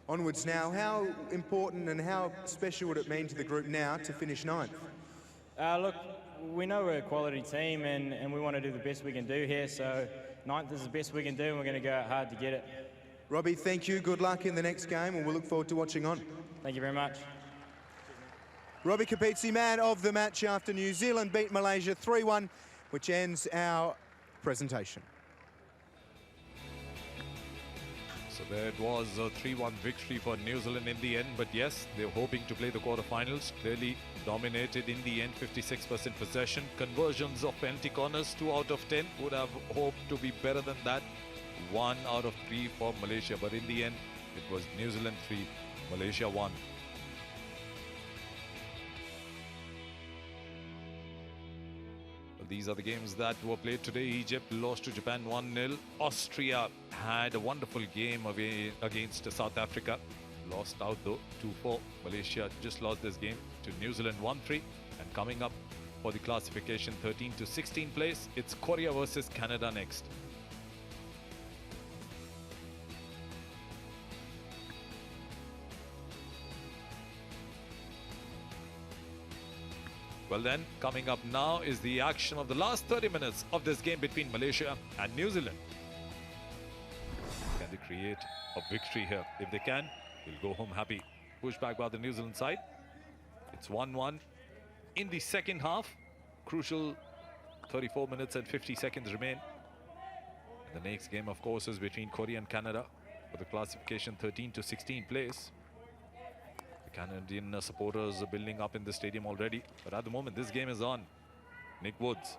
[SPEAKER 4] Onwards now, how important and how special would it mean to the group now to finish ninth?
[SPEAKER 6] Look, we know we're a quality team and we want to do the best we can do here, so ninth is the best we can do and we're going to go out hard to get it.
[SPEAKER 4] Robbie, thank you. Good luck in the next game and we'll look forward to watching on.
[SPEAKER 6] Thank you very much.
[SPEAKER 4] Robbie Kapitsi, man of the match after New Zealand beat Malaysia 3-1, which ends our presentation.
[SPEAKER 1] So there it was, a 3-1 victory for New Zealand in the end. But yes, they were hoping to play the quarterfinals. Clearly dominated in the end, 56% possession. Conversions of penalty corners, 2 out of 10. Would have hoped to be better than that. 1 out of 3 for Malaysia. But in the end, it was New Zealand 3, Malaysia 1. These are the games that were played today. Egypt lost to Japan 1-0. Austria had a wonderful game against South Africa. Lost out though, 2-4. Malaysia just lost this game to New Zealand 1-3. And coming up for the classification 13 to 16 place, it's Korea versus Canada next. Well then, coming up now is the action of the last 30 minutes of this game between Malaysia and New Zealand. Can they create a victory here? If they can, they'll go home happy. Pushed back by the New Zealand side. It's 1-1 in the second half. Crucial 34 minutes and 50 seconds remain. The next game, of course, is between Korea and Canada for the classification 13 to 16 place. Canadian supporters are building up in the stadium already. But at the moment, this game is on. Nick Woods